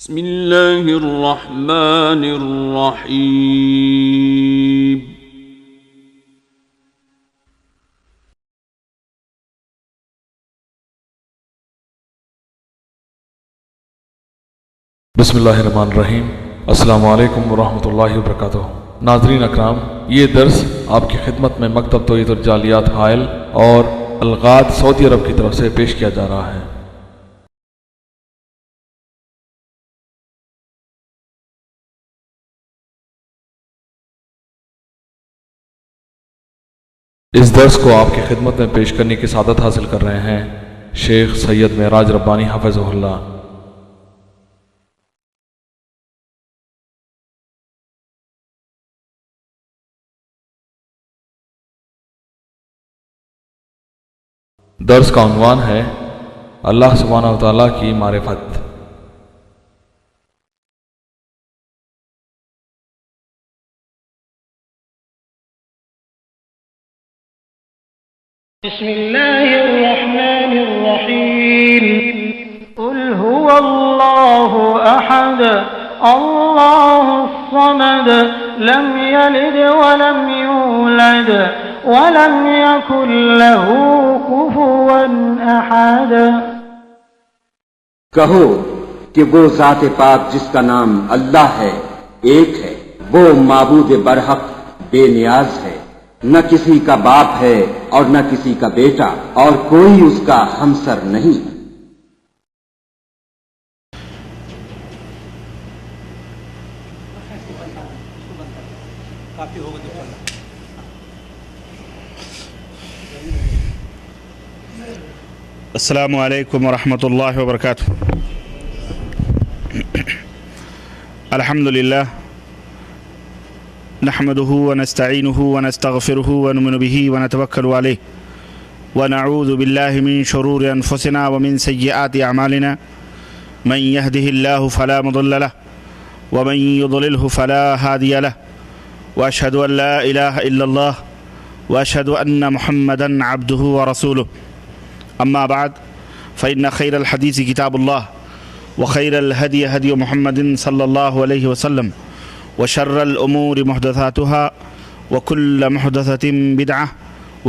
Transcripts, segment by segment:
بسم اللہ الرحمن الرحیم بسم اللہ الرحمن الرحیم۔ السلام علیکم ورحمۃ اللہ وبرکاتہ۔ ناظرین اکرام، یہ درس آپ کی خدمت میں مکتب توحید الجالیات حائل اور الغاد سعودی عرب کی طرف سے پیش کیا جا رہا ہے۔ اس درس کو آپ کی خدمت میں پیش کرنے کی سعادت حاصل کر رہے ہیں شیخ سید معراج ربانی حفظہ اللہ۔ درس کا عنوان ہے اللہ سبحانہ و تعالیٰ کی معرفت۔ بسم الله الرحمن الرحيم قل هو الله أحد الله الصمد لم يلد ولم يولد ولم يكن له كفوا أحد۔ کہو کہ وہ ذات پاک جس کا نام اللہ ہے ایک ہے، وہ معبود برحق بے نیاز ہے، نہ کسی کا باپ ہے اور نہ کسی کا بیٹا اور کوئی اس کا ہمسر نہیں۔ السلام علیکم ورحمۃ اللہ وبرکاتہ۔ الحمد للہ نحمده ونستعینه ونستغفره ونؤمن به ونتوکل علیہ ونعوذ باللہ من شرور انفسنا ومن سیئات اعمالنا من يهده الله فلا مضل له ومن يضلله فلا هادي له واشهد ان لا اله الا الله واشهد ان محمدا عبده ورسوله اما بعد فإن خير الحديث كتاب الله وخير الهدي هدي محمد صلى الله عليه وسلم وشر الأمور محدثاتها وكل محدثة بدعة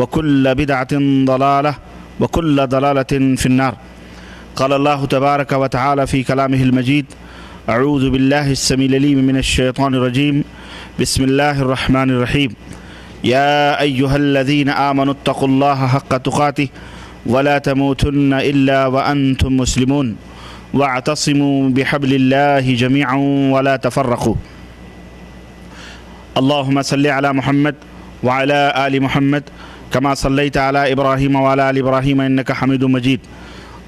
وكل بدعة ضلالة وكل ضلالة في النار۔ قال الله تبارك وتعالى في كلامه المجيد: أعوذ بالله السميع العليم من الشيطان الرجيم، بسم الله الرحمن الرحيم، يا أيها الذين آمنوا اتقوا الله حق تقاته ولا تموتن إلا وأنتم مسلمون واعتصموا بحبل الله جميعا ولا تفرقوا۔ اللهم صل على محمد وعلى آل محمد كما صليت على إبراهيم وعلى آل إبراهيم إنك حميد مجيد۔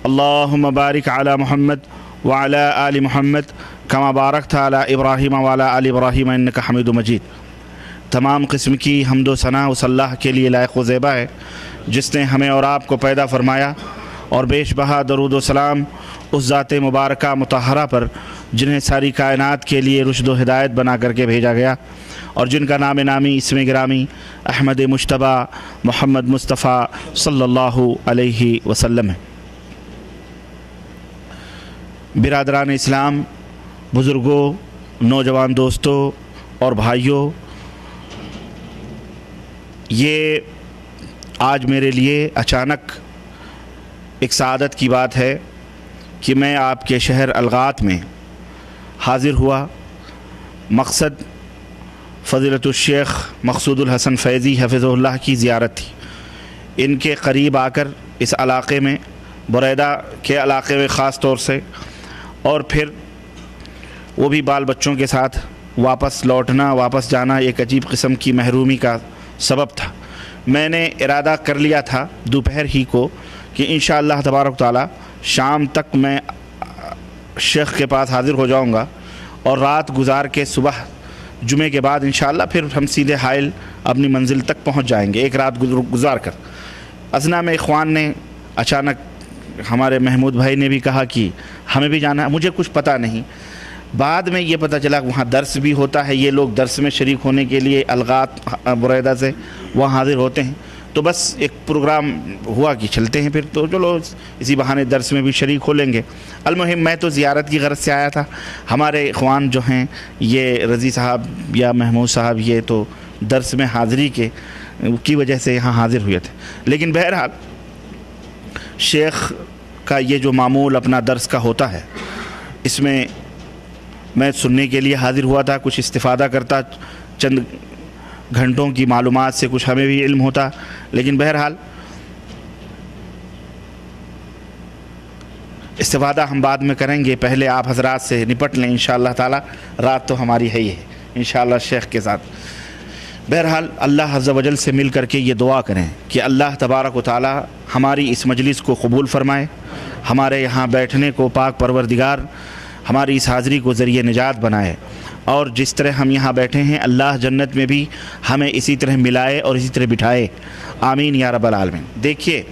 اللهم بارك على محمد وعلى آل محمد كما باركت على إبراهيم وعلى آل إبراهيم إنك حميد مجيد۔ تمام قسم کی حمد و ثنا اس اللہ کے لیے لائق و زیبا ہے جس نے ہمیں اور آپ کو پیدا فرمایا، اور بیش بہا درود و سلام اس ذات مبارکہ مطہرہ پر جنہیں ساری کائنات کے لیے رشد و ہدایت بنا کر کے بھیجا گیا، اور جن کا نام نامی اسم گرامی احمد مجتبیٰ محمد مصطفیٰ صلی اللہ علیہ وسلم ہے۔ برادران اسلام، بزرگوں، نوجوان دوستوں اور بھائیوں، یہ آج میرے لیے اچانک ایک سعادت کی بات ہے کہ میں آپ کے شہر الغات میں حاضر ہوا۔ مقصد فضیلت الشیخ مقصود الحسن فیضی حفظہ اللہ کی زیارت تھی۔ ان کے قریب آ کر اس علاقے میں، بریدہ کے علاقے میں خاص طور سے، اور پھر وہ بھی بال بچوں کے ساتھ واپس لوٹنا، واپس جانا ایک عجیب قسم کی محرومی کا سبب تھا۔ میں نے ارادہ کر لیا تھا دوپہر ہی کو کہ انشاءاللہ تبارک تعالی شام تک میں شیخ کے پاس حاضر ہو جاؤں گا، اور رات گزار کے صبح جمعے کے بعد انشاءاللہ پھر ہم سیدھے حائل اپنی منزل تک پہنچ جائیں گے، ایک رات گزار کر۔ اثنا میں اخوان نے اچانک، ہمارے محمود بھائی نے بھی کہا کہ ہمیں بھی جانا ہے۔ مجھے کچھ پتہ نہیں، بعد میں یہ پتہ چلا وہاں درس بھی ہوتا ہے، یہ لوگ درس میں شریک ہونے کے لیے الغات بریدہ سے وہاں حاضر ہوتے ہیں۔ تو بس ایک پروگرام ہوا کہ چلتے ہیں پھر، تو چلو اسی بہانے درس میں بھی شریک ہو لیں گے۔ المہم میں تو زیارت کی غرض سے آیا تھا، ہمارے اخوان جو ہیں یہ رضی صاحب یا محمود صاحب یہ تو درس میں حاضری کی وجہ سے یہاں حاضر ہوئے تھے، لیکن بہرحال شیخ کا یہ جو معمول اپنا درس کا ہوتا ہے اس میں میں سننے کے لیے حاضر ہوا تھا، کچھ استفادہ کرتا، چند گھنٹوں کی معلومات سے کچھ ہمیں بھی علم ہوتا، لیکن بہرحال استفادہ ہم بعد میں کریں گے، پہلے آپ حضرات سے نپٹ لیں انشاءاللہ تعالی، رات تو ہماری ہے ہی ہے انشاءاللہ شیخ کے ساتھ۔ بہرحال اللہ عز و جل سے مل کر کے یہ دعا کریں کہ اللہ تبارک و تعالی ہماری اس مجلس کو قبول فرمائے، ہمارے یہاں بیٹھنے کو پاک پروردگار ہماری اس حاضری کو ذریعہ نجات بنائے، اور جس طرح ہم یہاں بیٹھے ہیں اللہ جنت میں بھی ہمیں اسی طرح ملائے اور اسی طرح بٹھائے، آمین یا رب العالمین۔ دیکھیے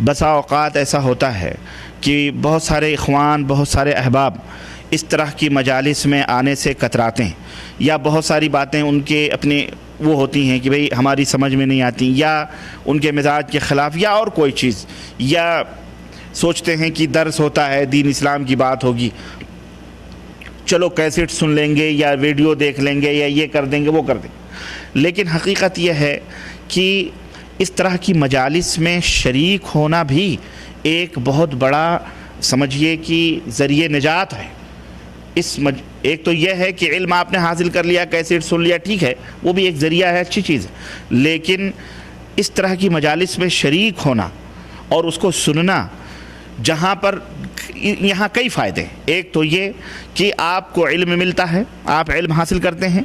بسا اوقات ایسا ہوتا ہے کہ بہت سارے اخوان، بہت سارے احباب اس طرح کی مجالس میں آنے سے کتراتے ہیں، یا بہت ساری باتیں ان کے اپنے وہ ہوتی ہیں کہ بھئی ہماری سمجھ میں نہیں آتی، یا ان کے مزاج کے خلاف، یا اور کوئی چیز، یا سوچتے ہیں کہ درس ہوتا ہے دین اسلام کی بات ہوگی، چلو کیسٹ سن لیں گے یا ویڈیو دیکھ لیں گے یا یہ کر دیں گے وہ کر دیں گے۔ لیکن حقیقت یہ ہے کہ اس طرح کی مجالس میں شریک ہونا بھی ایک بہت بڑا سمجھیے کہ ذریعہ نجات ہے۔ ایک تو یہ ہے کہ علم آپ نے حاصل کر لیا، کیسٹ سن لیا، ٹھیک ہے وہ بھی ایک ذریعہ ہے، اچھی چیز ہے، لیکن اس طرح کی مجالس میں شریک ہونا اور اس کو سننا، جہاں پر یہاں کئی فائدے ہیں۔ ایک تو یہ کہ آپ کو علم ملتا ہے، آپ علم حاصل کرتے ہیں۔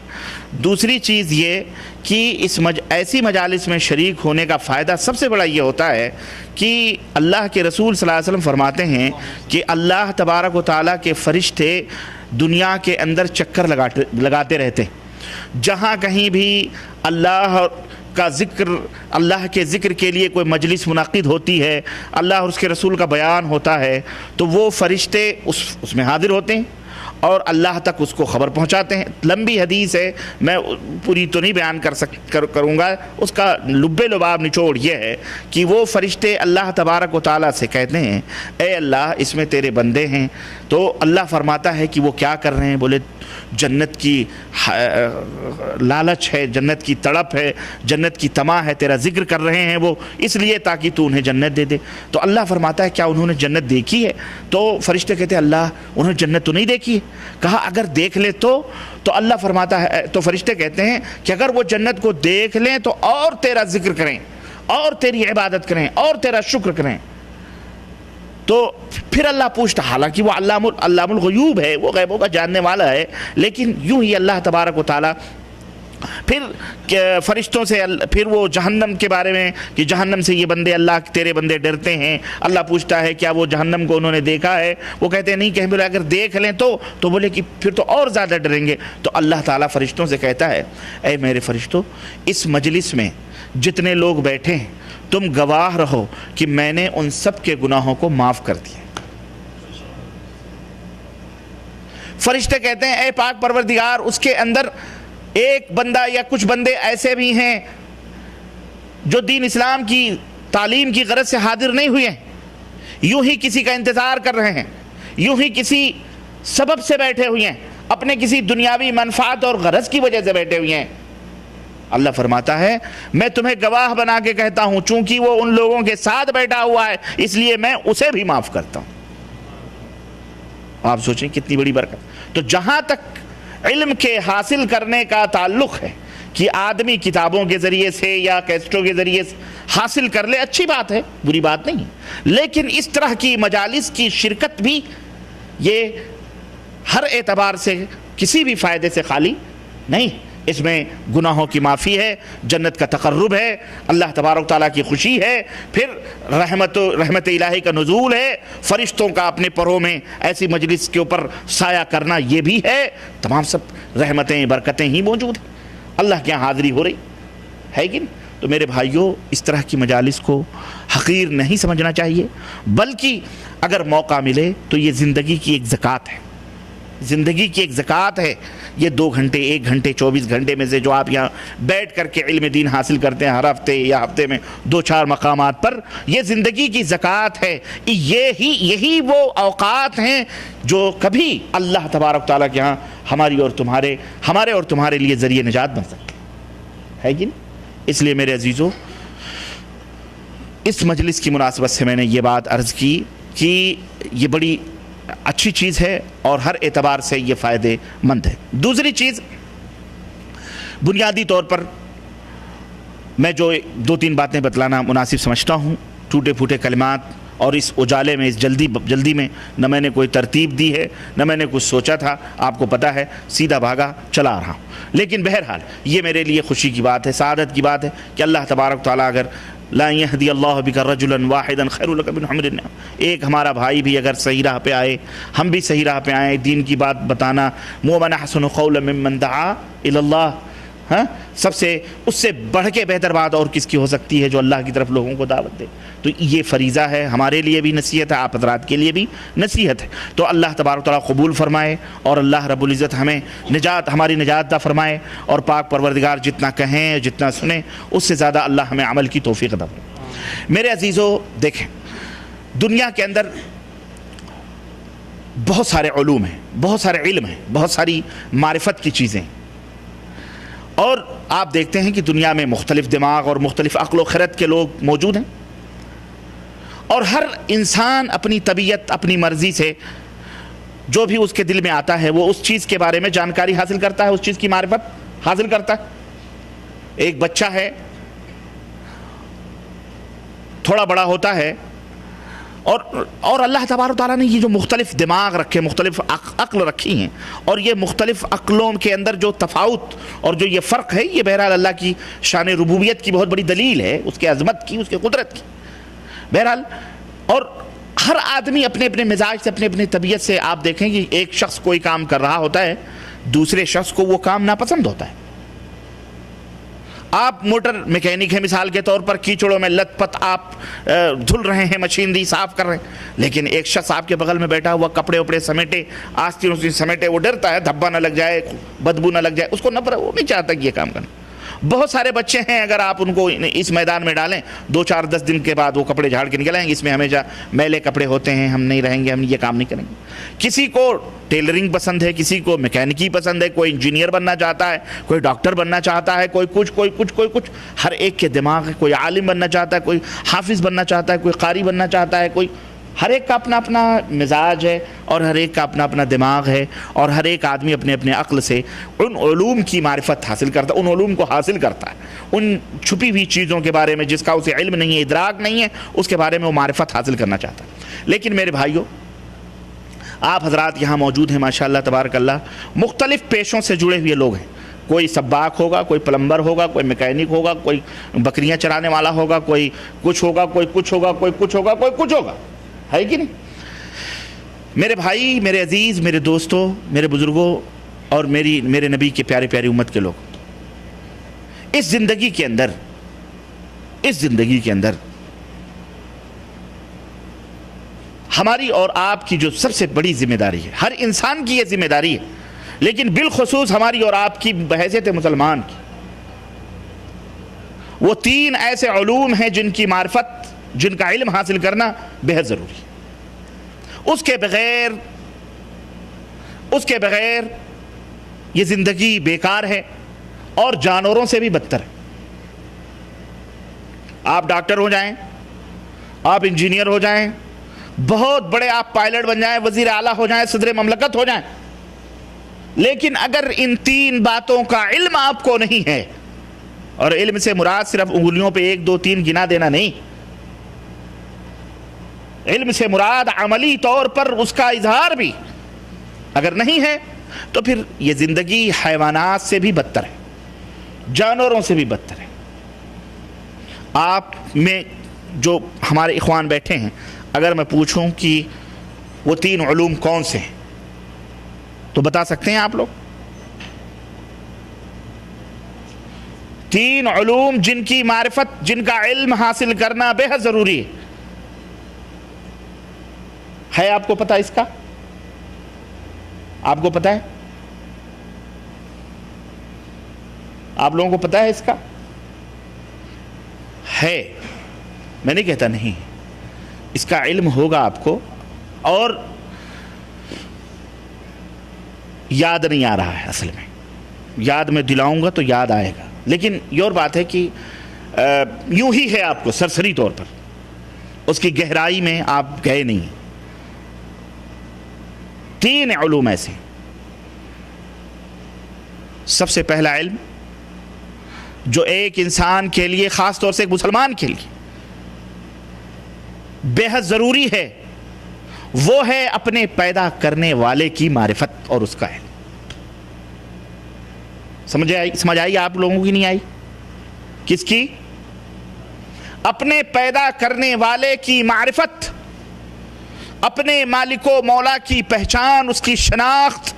دوسری چیز یہ کہ ایسی مجالس میں شریک ہونے کا فائدہ سب سے بڑا یہ ہوتا ہے کہ اللہ کے رسول صلی اللہ علیہ وسلم فرماتے ہیں کہ اللہ تبارک و تعالیٰ کے فرشتے دنیا کے اندر چکر لگاتے رہتے ہیں، جہاں کہیں بھی اللہ کا ذکر، اللہ کے ذکر کے لیے کوئی مجلس منعقد ہوتی ہے، اللہ اور اس کے رسول کا بیان ہوتا ہے، تو وہ فرشتے اس میں حاضر ہوتے ہیں اور اللہ تک اس کو خبر پہنچاتے ہیں۔ لمبی حدیث ہے، میں پوری تو نہیں بیان کروں گا، اس کا لب لباب نچوڑ یہ ہے کہ وہ فرشتے اللہ تبارک و تعالیٰ سے کہتے ہیں اے اللہ اس میں تیرے بندے ہیں، تو اللہ فرماتا ہے کہ وہ کیا کر رہے ہیں، بولے جنت کی لالچ ہے، جنت کی تڑپ ہے، جنت کی طمع ہے، تیرا ذکر کر رہے ہیں وہ اس لیے تاکہ تو انہیں جنت دے دے۔ تو اللہ فرماتا ہے کیا انہوں نے جنت دیکھی ہے؟ تو فرشتے کہتے ہیں اللہ انہوں نے جنت تو نہیں دیکھی ہے۔ کہا اگر دیکھ لے تو اللہ فرماتا ہے، تو فرشتے کہتے ہیں کہ اگر وہ جنت کو دیکھ لیں تو اور تیرا ذکر کریں اور تیری عبادت کریں اور تیرا شکر کریں۔ تو پھر اللہ پوچھتا، حالانکہ وہ علام الغیوب ہے، وہ غیبوں کا جاننے والا ہے، لیکن یوں ہی اللہ تبارک و تعالیٰ پھر فرشتوں سے پھر وہ جہنم کے بارے میں کہ جہنم سے یہ بندے اللہ تیرے بندے ڈرتے ہیں، اللہ پوچھتا ہے کیا وہ جہنم کو انہوں نے دیکھا ہے؟ وہ کہتے ہیں نہیں، کہ بولے اگر دیکھ لیں تو بولے کہ پھر تو اور زیادہ ڈریں گے۔ تو اللہ تعالیٰ فرشتوں سے کہتا ہے اے میرے فرشتوں، اس مجلس میں جتنے لوگ بیٹھے ہیں تم گواہ رہو کہ میں نے ان سب کے گناہوں کو معاف کر دیا۔ فرشتے کہتے ہیں اے پاک پروردگار، اس کے اندر ایک بندہ یا کچھ بندے ایسے بھی ہیں جو دین اسلام کی تعلیم کی غرض سے حاضر نہیں ہوئے ہیں، یوں ہی کسی کا انتظار کر رہے ہیں، یوں ہی کسی سبب سے بیٹھے ہوئے ہیں، اپنے کسی دنیاوی منفعت اور غرض کی وجہ سے بیٹھے ہوئے ہیں۔ اللہ فرماتا ہے میں تمہیں گواہ بنا کے کہتا ہوں، چونکہ وہ ان لوگوں کے ساتھ بیٹھا ہوا ہے اس لیے میں اسے بھی معاف کرتا ہوں۔ آپ سوچیں کتنی بڑی برکت۔ تو جہاں تک علم کے حاصل کرنے کا تعلق ہے کہ آدمی کتابوں کے ذریعے سے یا کیسٹوں کے ذریعے سے حاصل کر لے، اچھی بات ہے، بری بات نہیں، لیکن اس طرح کی مجالس کی شرکت بھی یہ ہر اعتبار سے کسی بھی فائدے سے خالی نہیں۔ اس میں گناہوں کی معافی ہے، جنت کا تقرب ہے، اللہ تبارک تعالیٰ کی خوشی ہے، پھر رحمت الہی کا نزول ہے، فرشتوں کا اپنے پروں میں ایسی مجلس کے اوپر سایہ کرنا یہ بھی ہے، تمام سب رحمتیں برکتیں ہی موجود ہیں، اللہ کے یہاں حاضری ہو رہی ہے کہ نہیں؟ تو میرے بھائیوں، اس طرح کی مجالس کو حقیر نہیں سمجھنا چاہیے، بلکہ اگر موقع ملے تو یہ زندگی کی ایک زکوٰۃ ہے، زندگی کی ایک زکوٰۃ ہے. یہ 2 گھنٹے 1 گھنٹے 24 گھنٹے میں سے جو آپ یہاں بیٹھ کر کے علم دین حاصل کرتے ہیں ہر ہفتے یا ہفتے میں 2-4 مقامات پر, یہ زندگی کی زکوٰۃ ہے. یہی وہ اوقات ہیں جو کبھی اللہ تبارک تعالیٰ کے ہاں ہمارے اور تمہارے لیے ذریعہ نجات بن سکتے ہے کہ نہیں؟ اس لیے میرے عزیزو, اس مجلس کی مناسبت سے میں نے یہ بات عرض کی کہ یہ بڑی اچھی چیز ہے اور ہر اعتبار سے یہ فائدے مند ہے. دوسری چیز, بنیادی طور پر میں جو 2-3 باتیں بتلانا مناسب سمجھتا ہوں, ٹوٹے پھوٹے کلمات, اور اس اجالے میں, اس جلدی میں نہ میں نے کوئی ترتیب دی ہے نہ میں نے کچھ سوچا تھا, آپ کو پتہ ہے سیدھا بھاگا چلا آ رہا ہوں. لیکن بہرحال یہ میرے لیے خوشی کی بات ہے, سعادت کی بات ہے کہ اللہ تبارک تعالیٰ اگر لا یہدی اللہ بک رجلا واحدا خیر لک من حمر النعم, ایک ہمارا بھائی بھی اگر صحیح راہ پہ آئے, ہم بھی صحیح راہ پہ آئیں, دین کی بات بتانا, ومن احسن قولا ممن دعا الی اللہ, ہاں سب سے اس سے بڑھ کے بہتر بات اور کس کی ہو سکتی ہے جو اللہ کی طرف لوگوں کو دعوت دے. تو یہ فریضہ ہے, ہمارے لیے بھی نصیحت ہے, آپ حضرات کے لیے بھی نصیحت ہے. تو اللہ تبارک تعالیٰ قبول فرمائے اور اللہ رب العزت ہمیں ہماری نجات عطا فرمائے, اور پاک پروردگار جتنا کہیں جتنا سنیں اس سے زیادہ اللہ ہمیں عمل کی توفیق عطا فرمائے. میرے عزیزو دیکھیں, دنیا کے اندر بہت سارے علوم ہیں, بہت سارے علم ہیں, بہت ساری معرفت کی چیزیں, اور آپ دیکھتے ہیں کہ دنیا میں مختلف دماغ اور مختلف عقل و خرد کے لوگ موجود ہیں, اور ہر انسان اپنی طبیعت اپنی مرضی سے جو بھی اس کے دل میں آتا ہے وہ اس چیز کے بارے میں جانکاری حاصل کرتا ہے, اس چیز کی معرفت حاصل کرتا ہے. ایک بچہ ہے, تھوڑا بڑا ہوتا ہے, اور اللہ تبارک تعالیٰ نے یہ جو مختلف دماغ رکھے, مختلف عقل رکھی ہیں, اور یہ مختلف عقلوں کے اندر جو تفاوت اور جو یہ فرق ہے, یہ بہرحال اللہ کی شان ربوبیت کی بہت بڑی دلیل ہے, اس کے عظمت کی, اس کے قدرت کی. بہرحال, اور ہر آدمی اپنے اپنے مزاج سے, اپنے اپنی طبیعت سے, آپ دیکھیں کہ ایک شخص کوئی کام کر رہا ہوتا ہے, دوسرے شخص کو وہ کام ناپسند ہوتا ہے. آپ موٹر میکینک ہیں مثال کے طور پر, کیچڑوں میں لت پت آپ دھل رہے ہیں, مشینری صاف کر رہے ہیں, لیکن ایک شخص آپ کے بغل میں بیٹھا ہوا کپڑے وپڑے سمیٹے, آستین سمیٹے, وہ ڈرتا ہے دھبا نہ لگ جائے, بدبو نہ لگ جائے, اس کو نفرت, وہ نہیں چاہتا کہ یہ کام کرنا. بہت سارے بچے ہیں, اگر آپ ان کو اس میدان میں ڈالیں 2-4-10 دن کے بعد وہ کپڑے جھاڑ کے نکل آئیں گے, اس میں ہمیشہ میلے کپڑے ہوتے ہیں, ہم نہیں رہیں گے, ہم یہ کام نہیں کریں گے. کسی کو ٹیلرنگ پسند ہے, کسی کو میکینکی پسند ہے, کوئی انجینئر بننا چاہتا ہے, کوئی ڈاکٹر بننا چاہتا ہے, کوئی کچھ, ہر ایک کے دماغ ہے. کوئی عالم بننا چاہتا ہے, کوئی حافظ بننا چاہتا ہے, کوئی قاری بننا چاہتا ہے, کوئی, ہر ایک کا اپنا اپنا مزاج ہے, اور ہر ایک کا اپنا اپنا دماغ ہے, اور ہر ایک آدمی اپنے اپنے عقل سے ان علوم کی معرفت حاصل کرتا ہے, ان علوم کو حاصل کرتا ہے, ان چھپی ہوئی چیزوں کے بارے میں جس کا اسے علم نہیں ہے, ادراک نہیں ہے, اس کے بارے میں وہ معرفت حاصل کرنا چاہتا ہے. لیکن میرے بھائیوں, آپ حضرات یہاں موجود ہیں ماشاءاللہ تبارک اللہ, مختلف پیشوں سے جڑے ہوئے لوگ ہیں. کوئی سباک ہوگا, کوئی پلمبر ہوگا, کوئی میکینک ہوگا, کوئی بکریاں چرانے والا ہوگا, کوئی کچھ ہوگا, کوئی کچھ ہوگا, کوئی کچھ ہوگا, کوئی کچھ ہوگا, ہے کہ نہیں؟ میرے بھائی, میرے عزیز, میرے دوستوں, میرے بزرگوں, اور میرے نبی کے پیارے پیاری امت کے لوگ, اس زندگی کے اندر ہماری اور آپ کی جو سب سے بڑی ذمہ داری ہے, ہر انسان کی یہ ذمہ داری ہے, لیکن بالخصوص ہماری اور آپ کی بحیثیت مسلمان کی, وہ 3 ایسے علوم ہیں جن کی معرفت, جن کا علم حاصل کرنا بہت ضروری ہے. اس کے بغیر یہ زندگی بیکار ہے اور جانوروں سے بھی بدتر ہے. آپ ڈاکٹر ہو جائیں, آپ انجینئر ہو جائیں, بہت بڑے آپ پائلٹ بن جائیں, وزیر اعلیٰ ہو جائیں, صدر مملکت ہو جائیں, لیکن اگر ان 3 باتوں کا علم آپ کو نہیں ہے, اور علم سے مراد صرف انگلیوں پہ 1 2 3 گنا دینا نہیں, علم سے مراد عملی طور پر اس کا اظہار بھی اگر نہیں ہے, تو پھر یہ زندگی حیوانات سے بھی بدتر ہے, جانوروں سے بھی بدتر ہے. آپ میں جو ہمارے اخوان بیٹھے ہیں, اگر میں پوچھوں کہ وہ 3 علوم کون سے ہیں, تو بتا سکتے ہیں آپ لوگ؟ 3 علوم جن کی معرفت, جن کا علم حاصل کرنا بے حد ضروری ہے آپ کو پتہ اس کا؟ آپ کو پتا ہے؟ آپ لوگوں کو پتا ہے اس کا؟ ہے، میں نہیں کہتا نہیں، اس کا علم ہوگا آپ کو، اور یاد نہیں آ رہا ہے اصل میں، یاد میں دلاؤں گا تو یاد آئے گا، لیکن یہ اور بات ہے کہ یوں ہی ہے آپ کو سرسری طور پر، اس کی گہرائی میں آپ گئے نہیں۔ 3 علوم ایسے، سب سے پہلا علم جو ایک انسان کے لیے، خاص طور سے ایک مسلمان کے لیے بے حد ضروری ہے، وہ ہے اپنے پیدا کرنے والے کی معرفت اور اس کا علم۔ سمجھ آئی آپ لوگوں کی؟ نہیں آئی؟ کس کی؟ اپنے پیدا کرنے والے کی معرفت، اپنے مالک و مولا کی پہچان، اس کی شناخت،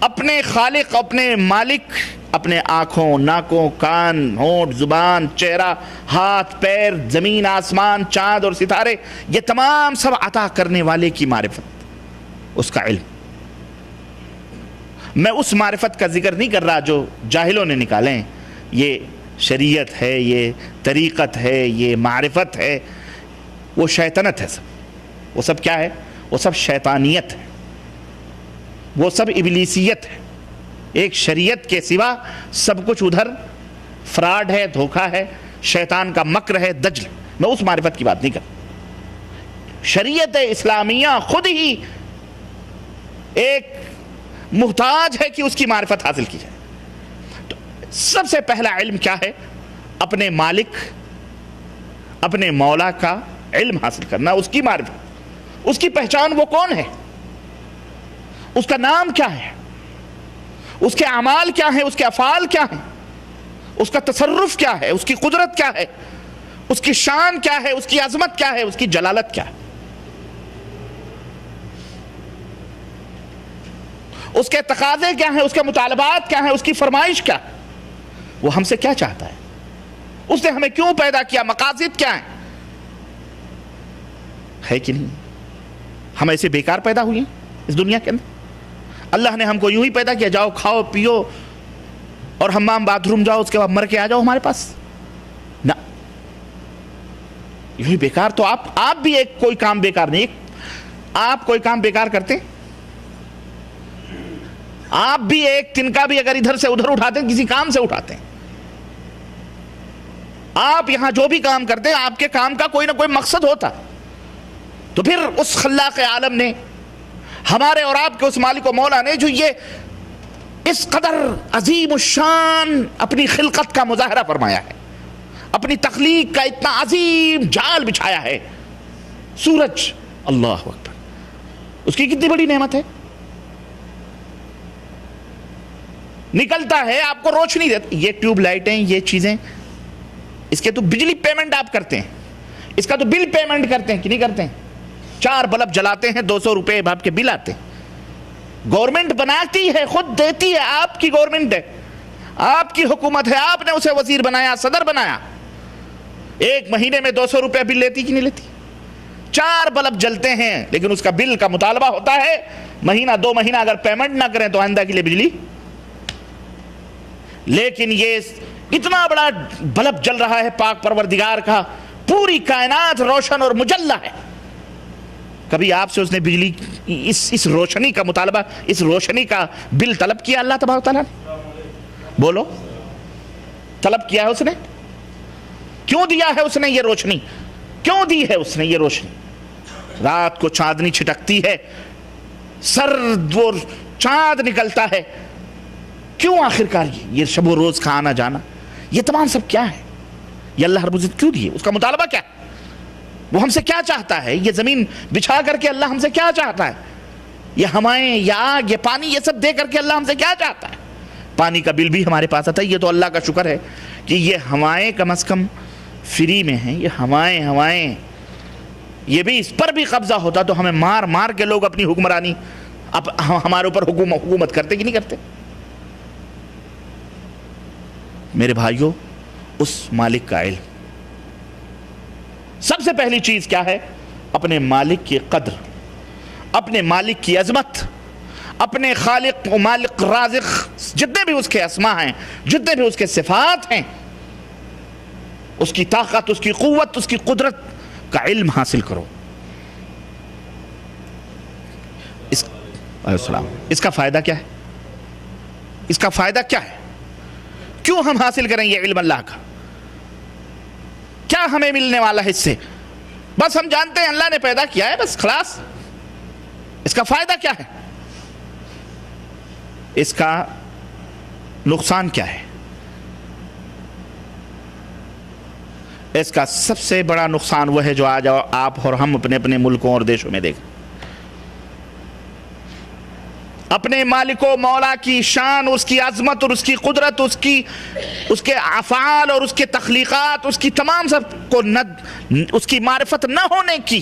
اپنے خالق، اپنے مالک، اپنے آنکھوں، ناکوں، کان، ہونٹ، زبان، چہرہ، ہاتھ، پیر، زمین، آسمان، چاند اور ستارے، یہ تمام سب عطا کرنے والے کی معرفت، اس کا علم۔ میں اس معرفت کا ذکر نہیں کر رہا جو جاہلوں نے نکالے ہیں، یہ شریعت ہے، یہ طریقت ہے، یہ معرفت ہے، وہ شیطنت ہے سب، وہ سب کیا ہے؟ وہ سب شیطانیت ہے، وہ سب ابلیسیت ہے۔ ایک شریعت کے سوا سب کچھ ادھر فراڈ ہے، دھوکہ ہے، شیطان کا مکر ہے، دجل۔ میں اس معرفت کی بات نہیں کرتا۔ شریعت اسلامیہ خود ہی ایک محتاج ہے کہ اس کی معرفت حاصل کی جائے۔ تو سب سے پہلا علم کیا ہے؟ اپنے مالک، اپنے مولا کا علم حاصل کرنا، اس کی معرفت، اس کی پہچان، وہ کون ہے، اس کا نام کیا ہے، اس کے اعمال کیا ہیں، اس کے افعال کیا ہیں، اس کا تصرف کیا ہے، اس کی قدرت کیا ہے، اس کی شان کیا ہے، اس کی عظمت کیا ہے، اس کی جلالت کیا ہے، اس کے تقاضے کیا ہیں، اس کے مطالبات کیا ہیں، اس کی فرمائش کیا ہے، وہ ہم سے کیا چاہتا ہے، اس نے ہمیں کیوں پیدا کیا، مقاصد کیا ہیں، ہے کہ نہیں؟ ہم ایسے بیکار پیدا ہوئے ہیں اس دنیا کے اندر؟ اللہ نے ہم کو یوں ہی پیدا کیا، جاؤ کھاؤ پیو اور حمام باتھ روم جاؤ، اس کے بعد مر کے آ جاؤ ہمارے پاس؟ نہ، یوں ہی بیکار۔ تو آپ بھی ایک کوئی کام بیکار نہیں، آپ کوئی کام بیکار کرتے، آپ بھی ایک تنکا بھی اگر ادھر سے ادھر اٹھاتے ہیں، کسی کام سے اٹھاتے ہیں، آپ یہاں جو بھی کام کرتے ہیں، آپ کے کام کا کوئی نہ کوئی مقصد ہوتا، تو پھر اس خلاق عالم نے، ہمارے اور آپ کے اس مالک و مولا نے، جو یہ اس قدر عظیم الشان اپنی خلقت کا مظاہرہ فرمایا ہے، اپنی تخلیق کا اتنا عظیم جال بچھایا ہے، سورج، اللہ اکبر، اس کی کتنی بڑی نعمت ہے، نکلتا ہے آپ کو روشنی دیتا۔ یہ ٹیوب لائٹیں، یہ چیزیں، اس کے تو بجلی پیمنٹ آپ کرتے ہیں، اس کا تو بل پیمنٹ کرتے ہیں کہ نہیں کرتے ہیں؟ 4 بلب جلاتے ہیں، 200 روپے آپ کے بل آتے ہیں۔ گورنمنٹ بناتی ہے، خود دیتی ہے، آپ کی گورنمنٹ ہے، آپ کی حکومت ہے، آپ نے اسے وزیر بنایا، صدر بنایا، 1 مہینے میں 200 روپے بل لیتی کہ نہیں لیتی؟ 4 بلب جلتے ہیں، لیکن اس کا بل کا مطالبہ ہوتا ہے مہینہ 2 مہینہ اگر پیمنٹ نہ کریں تو آئندہ کے لیے بجلی۔ لیکن یہ اتنا بڑا بلب جل رہا ہے پاک پروردگار کا، پوری کائنات روشن اور مجلہ ہے، کبھی آپ سے اس نے بجلی اس روشنی کا مطالبہ، اس روشنی کا بل طلب کیا اللہ تبارک و تعالیٰ نے؟ بولو، طلب کیا ہے اس نے؟ کیوں دیا ہے اس نے یہ روشنی؟ کیوں دی ہے اس نے یہ روشنی؟ رات کو چاندنی چھٹکتی ہے، سرد وہ چاند نکلتا ہے، کیوں آخرکار یہ شب و روز کا آنا جانا، یہ تمام سب کیا ہے؟ یہ اللہ رب العزت کیوں دیے؟ اس کا مطالبہ کیا ہے؟ وہ ہم سے کیا چاہتا ہے؟ یہ زمین بچھا کر کے اللہ ہم سے کیا چاہتا ہے؟ یہ ہوائیں، یہ آگ، یہ پانی، یہ سب دے کر کے اللہ ہم سے کیا چاہتا ہے؟ پانی کا بل بھی ہمارے پاس آتا ہے، یہ تو اللہ کا شکر ہے کہ یہ ہوائیں کم از کم فری میں ہیں، یہ ہوائیں، یہ بھی اس پر بھی قبضہ ہوتا تو ہمیں مار مار کے لوگ اپنی حکمرانی ہمارے اوپر حکومت کرتے کہ نہیں کرتے؟ میرے بھائیوں، اس مالک کا علم، سب سے پہلی چیز کیا ہے؟ اپنے مالک کی قدر، اپنے مالک کی عظمت، اپنے خالق و مالک رازق جتنے بھی اس کے اسما ہیں، جتنے بھی اس کے صفات ہیں، اس کی طاقت، اس کی قوت، اس کی قدرت کا علم حاصل کرو۔ اس کا فائدہ کیا ہے؟ اس کا فائدہ کیا ہے؟ کیوں ہم حاصل کریں یہ علم اللہ کا؟ کیا ہمیں ملنے والا ہے اس سے؟ بس ہم جانتے ہیں اللہ نے پیدا کیا ہے، بس خلاص۔ اس کا فائدہ کیا ہے؟ اس کا نقصان کیا ہے؟ اس کا سب سے بڑا نقصان وہ ہے جو آج آپ اور ہم اپنے اپنے ملکوں اور دیشوں میں دیکھیں۔ اپنے مالک و مولا کی شان، اس کی عظمت اور اس کی قدرت، اس کے افعال اور اس کے تخلیقات، اس کی تمام سب کو اس کی معرفت نہ ہونے کی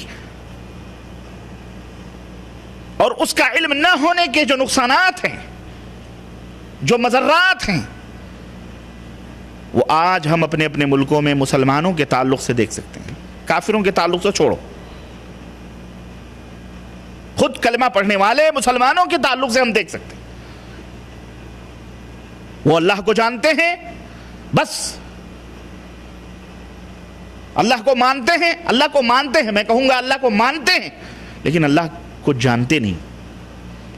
اور اس کا علم نہ ہونے کے جو نقصانات ہیں، جو مضرات ہیں، وہ آج ہم اپنے اپنے ملکوں میں مسلمانوں کے تعلق سے دیکھ سکتے ہیں۔ کافروں کے تعلق سے چھوڑو، خود کلمہ پڑھنے والے مسلمانوں کے تعلق سے ہم دیکھ سکتے ہیں۔ وہ اللہ کو جانتے ہیں، بس اللہ کو مانتے ہیں، اللہ کو مانتے ہیں، میں کہوں گا اللہ کو مانتے ہیں، لیکن اللہ کو جانتے نہیں۔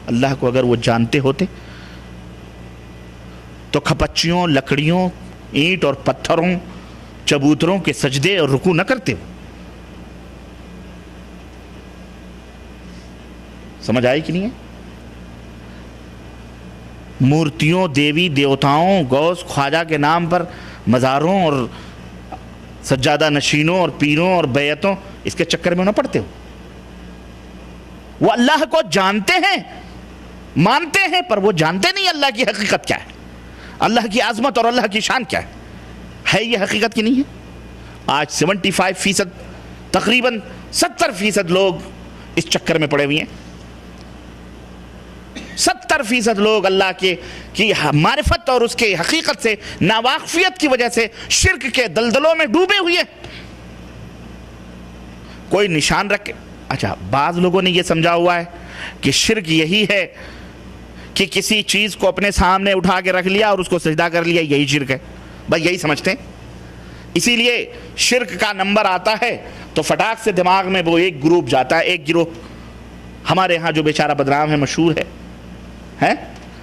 اللہ کو اگر وہ جانتے ہوتے تو کھپچیوں، لکڑیوں، اینٹ اور پتھروں، چبوتروں کے سجدے اور رکوع نہ کرتے ہو۔ سمجھ آئی کہ نہیں ہے؟ مورتیوں، دیوی دیوتاؤں، غوث خواجہ کے نام پر مزاروں اور سجادہ نشینوں اور پیروں اور بیعتوں، اس کے چکر میں نہ پڑتے ہو۔ وہ اللہ کو جانتے ہیں، مانتے ہیں، پر وہ جانتے نہیں اللہ کی حقیقت کیا ہے، اللہ کی عظمت اور اللہ کی شان کیا ہے یہ حقیقت کی نہیں ہے؟ آج 75%، تقریباً 70% لوگ اس چکر میں پڑے ہوئے ہیں۔ 70% لوگ اللہ کی معرفت اور اس کے حقیقت سے ناواقفیت کی وجہ سے شرک کے دلدلوں میں ڈوبے ہوئے۔ کوئی نشان رکھے، اچھا بعض لوگوں نے یہ سمجھا ہوا ہے کہ شرک یہی ہے کہ کسی چیز کو اپنے سامنے اٹھا کے رکھ لیا اور اس کو سجدہ کر لیا، یہی شرک ہے، بس یہی سمجھتے ہیں۔ اسی لیے شرک کا نمبر آتا ہے تو فٹاک سے دماغ میں وہ ایک گروپ جاتا ہے، ایک گروہ ہمارے ہاں جو بیچارہ بدنام ہے، مشہور ہے،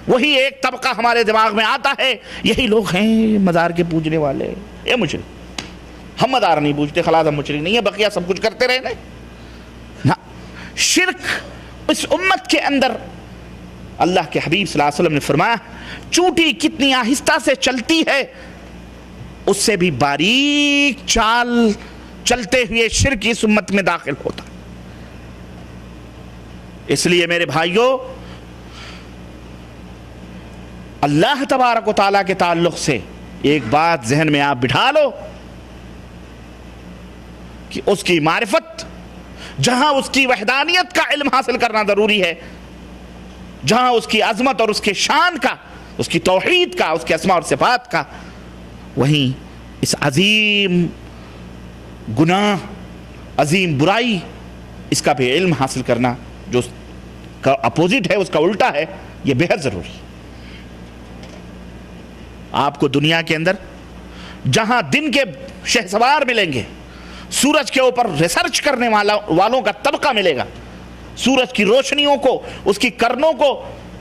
وہی ایک طبقہ ہمارے دماغ میں آتا ہے، یہی لوگ ہیں مزار کے پوجنے والے، یہ مشرک۔ ہم مزار نہیں پوجتے، خلاص ہم مشرک نہیں ہے، بقیہ سب کچھ کرتے رہے نا۔ شرک اس امت کے اندر، اللہ کے حبیب صلی اللہ علیہ وسلم نے فرمایا چونٹی کتنی آہستہ سے چلتی ہے، اس سے بھی باریک چال چلتے ہوئے شرک اس امت میں داخل ہوتا۔ اس لیے میرے بھائیوں، اللہ تبارک و تعالیٰ کے تعلق سے ایک بات ذہن میں آپ بٹھا لو کہ اس کی معرفت، جہاں اس کی وحدانیت کا علم حاصل کرنا ضروری ہے، جہاں اس کی عظمت اور اس کے شان کا، اس کی توحید کا، اس کے اسماء اور صفات کا، وہیں اس عظیم گناہ، عظیم برائی، اس کا بھی علم حاصل کرنا، جو اس کا اپوزٹ ہے، اس کا الٹا ہے، یہ بہت ضروری ہے۔ آپ کو دنیا کے اندر جہاں دن کے شہسوار ملیں گے، سورج کے اوپر ریسرچ کرنے والوں کا طبقہ ملے گا، سورج کی روشنیوں کو، اس کی کرنوں کو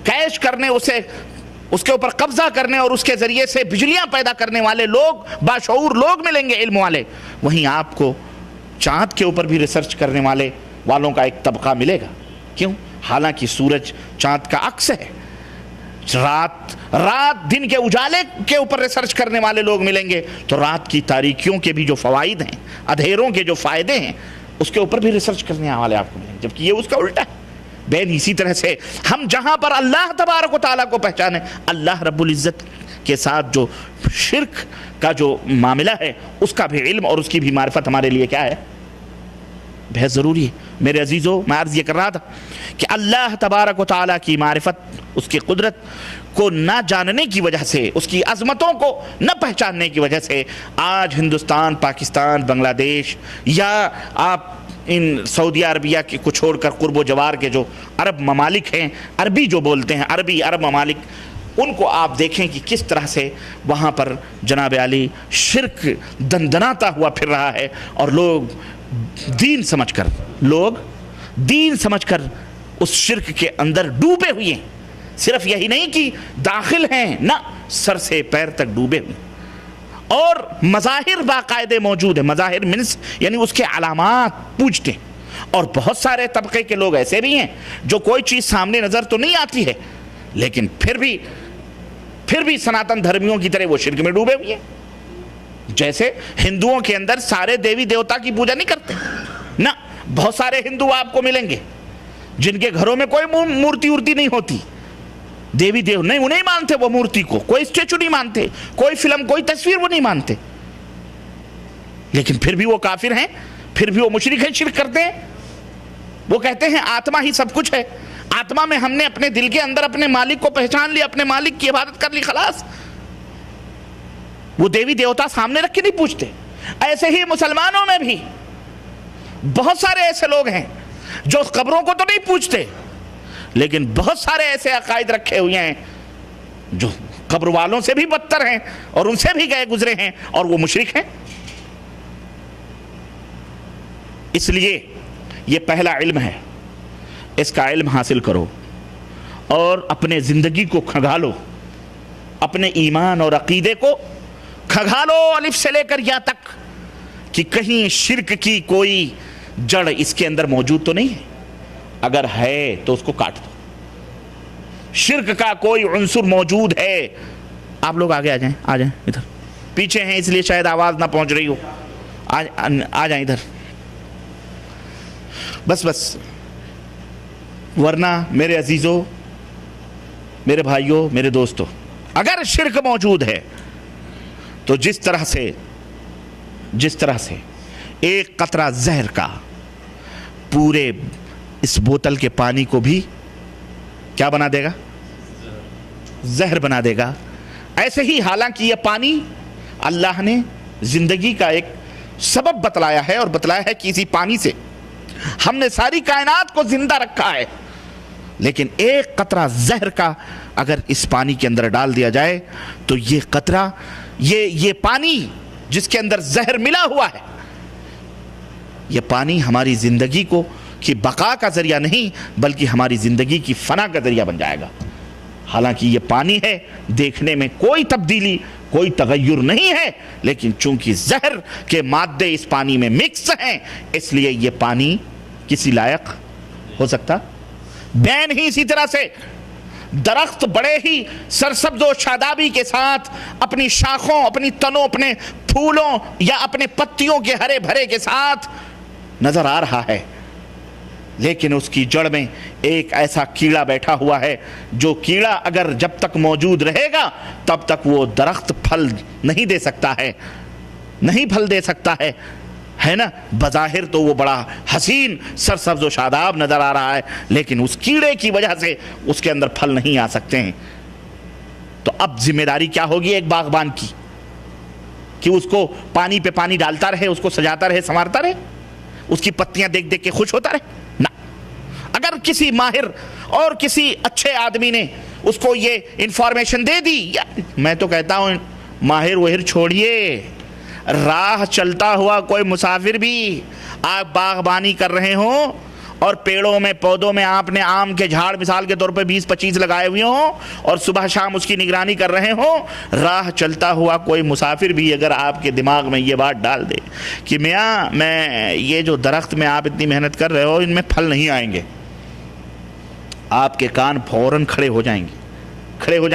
کیش کرنے، اس کے اوپر قبضہ کرنے اور اس کے ذریعے سے بجلیاں پیدا کرنے والے لوگ، باشعور لوگ ملیں گے، علم والے۔ وہیں آپ کو چاند کے اوپر بھی ریسرچ کرنے والوں کا ایک طبقہ ملے گا۔ کیوں؟ حالانکہ سورج چاند کا عکس ہے۔ رات دن کے اجالے کے اوپر ریسرچ کرنے والے لوگ ملیں گے تو رات کی تاریکیوں کے بھی جو فوائد ہیں، اندھیروں کے جو فائدے ہیں، اس کے اوپر بھی ریسرچ کرنے والے آپ کو ملیں گے، جبکہ یہ اس کا الٹا ہے۔ بین اسی طرح سے ہم جہاں پر اللہ تبارک و تعالیٰ کو پہچانے، اللہ رب العزت کے ساتھ جو شرک کا جو معاملہ ہے، اس کا بھی علم اور اس کی بھی معرفت ہمارے لیے کیا ہے؟ بہت ضروری ہے۔ میرے عزیزو، میں عرض یہ کر رہا تھا کہ اللہ تبارک و تعالیٰ کی معرفت، اس کی قدرت کو نہ جاننے کی وجہ سے، اس کی عظمتوں کو نہ پہچاننے کی وجہ سے آج ہندوستان، پاکستان، بنگلہ دیش، یا آپ ان سعودیہ عربیہ کو چھوڑ کر قرب و جوار کے جو عرب ممالک ہیں، عربی جو بولتے ہیں، عرب ممالک، ان کو آپ دیکھیں کہ کس طرح سے وہاں پر جناب علی شرک دندناتا ہوا پھر رہا ہے، اور لوگ دین سمجھ کر اس شرک کے اندر ڈوبے ہوئے ہیں۔ صرف یہی نہیں کہ داخل ہیں، نہ سر سے پیر تک ڈوبے ہوئے ہیں، اور مظاہر باقاعدے موجود ہیں، مظاہر منس یعنی اس کے علامات پوجتے ہیں۔ اور بہت سارے طبقے کے لوگ ایسے بھی ہیں جو کوئی چیز سامنے نظر تو نہیں آتی ہے، لیکن پھر بھی سناتن دھرمیوں کی طرح وہ شرک میں ڈوبے ہوئے ہیں۔ جیسے ہندوؤں کے اندر سارے دیوی دیوتا کی پوجا نہیں کرتے، نہ بہت سارے ہندو آپ کو ملیں گے جن کے گھروں میں کوئی مورتی نہیں ہوتی، دیوی دیو نہیں، وہ نہیں مانتے وہ مورتی کو، کوئی اسٹیچو نہیں مانتے، کوئی فلم، کوئی تصویر وہ نہیں مانتے، لیکن پھر بھی وہ کافر ہیں، پھر بھی وہ مشرک ہیں، شرک کرتے ہیں۔ وہ کہتے ہیں آتما ہی سب کچھ ہے، آتما میں ہم نے اپنے دل کے اندر اپنے مالک کو پہچان لیا، اپنے مالک کی عبادت کر لی، خلاص۔ وہ دیوی دیوتا سامنے رکھ کے نہیں پوچھتے۔ ایسے ہی مسلمانوں میں بھی بہت سارے ایسے لوگ ہیں جو قبروں کو تو نہیں پوچھتے، لیکن بہت سارے ایسے عقائد رکھے ہوئے ہیں جو قبر والوں سے بھی بدتر ہیں اور ان سے بھی گئے گزرے ہیں، اور وہ مشرک ہیں۔ اس لیے یہ پہلا علم ہے، اس کا علم حاصل کرو اور اپنے زندگی کو کھنگالو، اپنے ایمان اور عقیدے کو کھنگالو الف سے لے کر یا تک، کہ کہیں شرک کی کوئی جڑ اس کے اندر موجود تو نہیں ہے، اگر ہے تو اس کو کاٹ دو۔ شرک کا کوئی عنصر موجود ہے، آپ لوگ آگے آ جائیں ادھر، پیچھے ہیں اس لیے شاید آواز نہ پہنچ رہی ہو، آ جائیں ادھر، بس، ورنہ میرے عزیزوں، میرے بھائیوں، میرے دوستوں، اگر شرک موجود ہے تو جس طرح سے ایک قطرہ زہر کا پورے اس بوتل کے پانی کو بھی کیا بنا دے گا؟ زہر بنا دے گا، ایسے ہی حالانکہ یہ پانی اللہ نے زندگی کا ایک سبب بتلایا ہے، اور بتلایا ہے کہ اسی پانی سے ہم نے ساری کائنات کو زندہ رکھا ہے، لیکن ایک قطرہ زہر کا اگر اس پانی کے اندر ڈال دیا جائے تو یہ قطرہ، یہ پانی جس کے اندر زہر ملا ہوا ہے، یہ پانی ہماری زندگی کی بقا کا ذریعہ نہیں بلکہ ہماری زندگی کی فنا کا ذریعہ بن جائے گا۔ حالانکہ یہ پانی ہے، دیکھنے میں کوئی تبدیلی، کوئی تغیر نہیں ہے، لیکن چونکہ زہر کے مادے اس پانی میں مکس ہیں، اس لیے یہ پانی کسی لائق ہو سکتا بین ہی۔ اسی طرح سے درخت بڑے ہی سرسبز و شادابی کے ساتھ اپنی شاخوں، اپنی تنوں، اپنے پھولوں یا اپنے پتیوں کے ہرے بھرے کے ساتھ نظر آ رہا ہے، لیکن اس کی جڑ میں ایک ایسا کیڑا بیٹھا ہوا ہے جو کیڑا اگر جب تک موجود رہے گا تب تک وہ درخت پھل نہیں دے سکتا ہے، نہیں پھل دے سکتا ہے نا۔ بظاہر تو وہ بڑا حسین سرسبز و شاداب نظر آ رہا ہے، لیکن اس کیڑے کی وجہ سے اس کے اندر پھل نہیں آ سکتے ہیں۔ تو اب ذمہ داری کیا ہوگی ایک باغبان کی، کہ اس کو پانی پہ پانی ڈالتا رہے، اس کو سجاتا رہے، سنوارتا رہے، اس کی پتیاں دیکھ دیکھ کے خوش ہوتا رہے؟ نہ، اگر کسی ماہر اور کسی اچھے آدمی نے اس کو یہ انفارمیشن دے دی، یا میں تو کہتا ہوں ماہر وہر چھوڑیے، راہ چلتا ہوا کوئی مسافر بھی آپ باغبانی کر رہے ہوں اور پیڑوں میں پودوں میں آپ نے آم کے جھاڑ مثال کے طور پہ 20-25 لگائے ہوئے ہوں اور صبح شام اس کی نگرانی کر رہے ہوں، راہ چلتا ہوا کوئی مسافر بھی اگر آپ کے دماغ میں یہ بات ڈال دے کہ میاں میں یہ جو درخت میں آپ اتنی محنت کر رہے ہو ان میں پھل نہیں آئیں گے، آپ کے کان فوراً کھڑے ہو جائیں گے کہ نہیں کھڑے ہو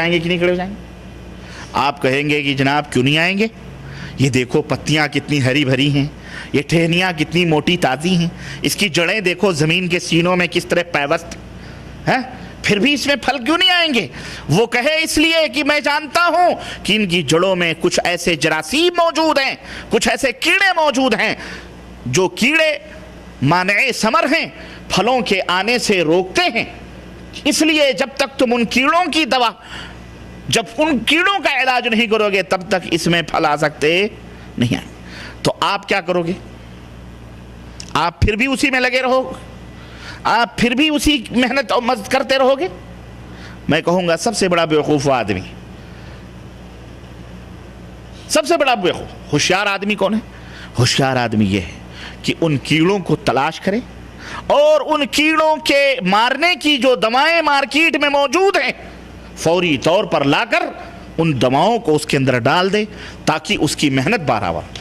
جائیں گے؟ آپ کہیں گے کہ جناب کیوں نہیں آئیں گے؟ یہ دیکھو پتیاں کتنی ہری بھری ہیں، یہ ٹہنیاں کتنی موٹی تازی ہیں، اس کی جڑیں دیکھو زمین کے سینوں میں کس طرح پیوست ہیں، پھر بھی اس میں پھل کیوں نہیں آئیں گے؟ وہ کہے اس لیے کہ میں جانتا ہوں کہ ان کی جڑوں میں کچھ ایسے جراثیم موجود ہیں، کچھ ایسے کیڑے موجود ہیں جو کیڑے مانع ثمر ہیں، پھلوں کے آنے سے روکتے ہیں، اس لیے جب تک تم ان کیڑوں کی دوا، جب ان کیڑوں کا علاج نہیں کرو گے تب تک اس میں پھل آ سکتے نہیں آئیں۔ تو آپ کیا کرو گے؟ آپ پھر بھی اسی میں لگے رہو، آپ پھر بھی اسی محنت اور مزد کرتے رہو گے؟ میں کہوں گا سب سے بڑا بیوقوف وہ آدمی، سب سے بڑا بیوقوف۔ ہوشیار آدمی کون ہے؟ ہوشیار آدمی یہ ہے کہ ان کیڑوں کو تلاش کرے اور ان کیڑوں کے مارنے کی جو دوائیں مارکیٹ میں موجود ہیں فوری طور پر لا کر ان دواؤں کو اس کے اندر ڈال دے تاکہ اس کی محنت برابر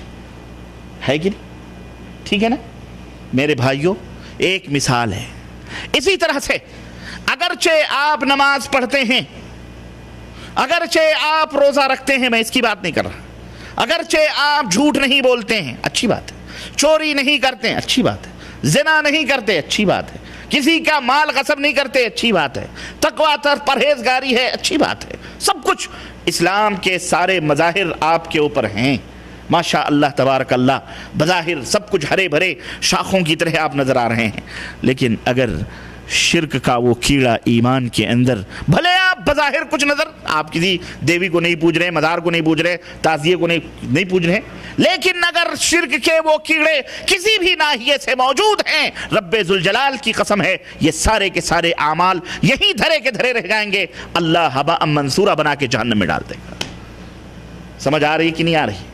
ہے کہ نہیں؟ ٹھیک ہے نا میرے بھائیوں؟ ایک مثال ہے۔ اسی طرح سے اگرچہ آپ نماز پڑھتے ہیں، اگرچہ آپ روزہ رکھتے ہیں، میں اس کی بات نہیں کر رہا، اگرچہ آپ جھوٹ نہیں بولتے ہیں، اچھی بات ہے، چوری نہیں کرتے ہیں، اچھی بات ہے، زنا نہیں کرتے، اچھی بات ہے، کسی کا مال غصب نہیں کرتے، اچھی بات ہے، تقویٰ پرہیزگاری ہے، اچھی بات ہے، سب کچھ اسلام کے سارے مظاہر آپ کے اوپر ہیں، ماشاء اللہ تبارک اللہ، بظاہر سب کچھ ہرے بھرے شاخوں کی طرح آپ نظر آ رہے ہیں، لیکن اگر شرک کا وہ کیڑا ایمان کے اندر، بھلے آپ بظاہر کچھ نظر، آپ کسی دیوی کو نہیں پوج رہے، مزار کو نہیں پوج رہے، تعزیے کو نہیں پوج رہے، لیکن اگر شرک کے وہ کیڑے کسی بھی ناحیے سے موجود ہیں، رب ذوالجلال کی قسم ہے یہ سارے کے سارے اعمال یہی دھرے کے دھرے رہ جائیں گے، اللہ ہباء منصورا بنا کے جہنم میں ڈال دے گا۔ سمجھ آ رہی کہ نہیں آ رہی؟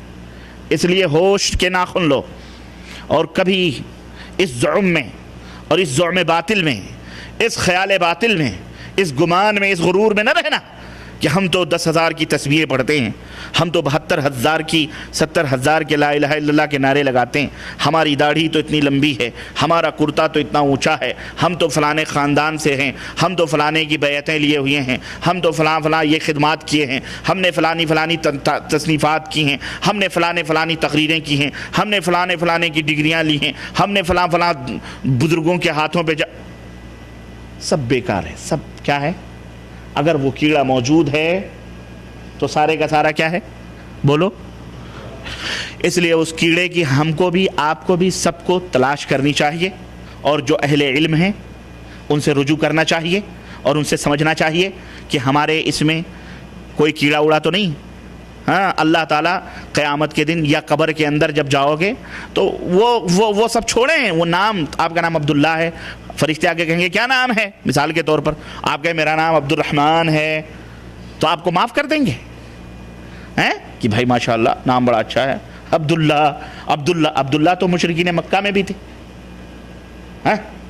اس لیے ہوش کے ناخن لو، اور کبھی اس زعم میں اور اس زعم باطل میں، اس خیال باطل میں، اس گمان میں، اس غرور میں نہ رہنا کہ ہم تو 10,000 کی تسبیحیں پڑھتے ہیں، ہم تو 72,000 کی 70,000 کے لا الہ الا اللہ کے نعرے لگاتے ہیں، ہماری داڑھی تو اتنی لمبی ہے، ہمارا کرتا تو اتنا اونچا ہے، ہم تو فلانے خاندان سے ہیں، ہم تو فلانے کی بیعتیں لیے ہوئے ہیں، ہم تو فلاں یہ خدمات کیے ہیں، ہم نے فلانی تصنیفات کی ہیں، ہم نے فلانی تقریریں کی ہیں، ہم نے فلانے کی ڈگریاں لی ہیں، ہم نے فلاں بزرگوں کے ہاتھوں پہ سب بیکار ہے، سب کیا ہے؟ اگر وہ کیڑا موجود ہے تو سارے کا سارا کیا ہے؟ بولو۔ اس لیے اس کیڑے کی ہم کو بھی، آپ کو بھی، سب کو تلاش کرنی چاہیے، اور جو اہل علم ہیں ان سے رجوع کرنا چاہیے اور ان سے سمجھنا چاہیے کہ ہمارے اس میں کوئی کیڑا اڑا تو نہیں۔ ہاں، اللہ تعالیٰ قیامت کے دن یا قبر کے اندر جب جاؤ گے تو وہ سب چھوڑیں، وہ نام، آپ کا نام عبداللہ ہے، فرشتے آگے کہیں گے کیا نام ہے؟ مثال کے طور پر آپ کہیں میرا نام عبد الرحمن ہے، تو آپ کو معاف کر دیں گے کہ بھائی ماشاءاللہ نام بڑا اچھا ہے، عبداللہ تو مشرکین مکہ میں بھی تھے،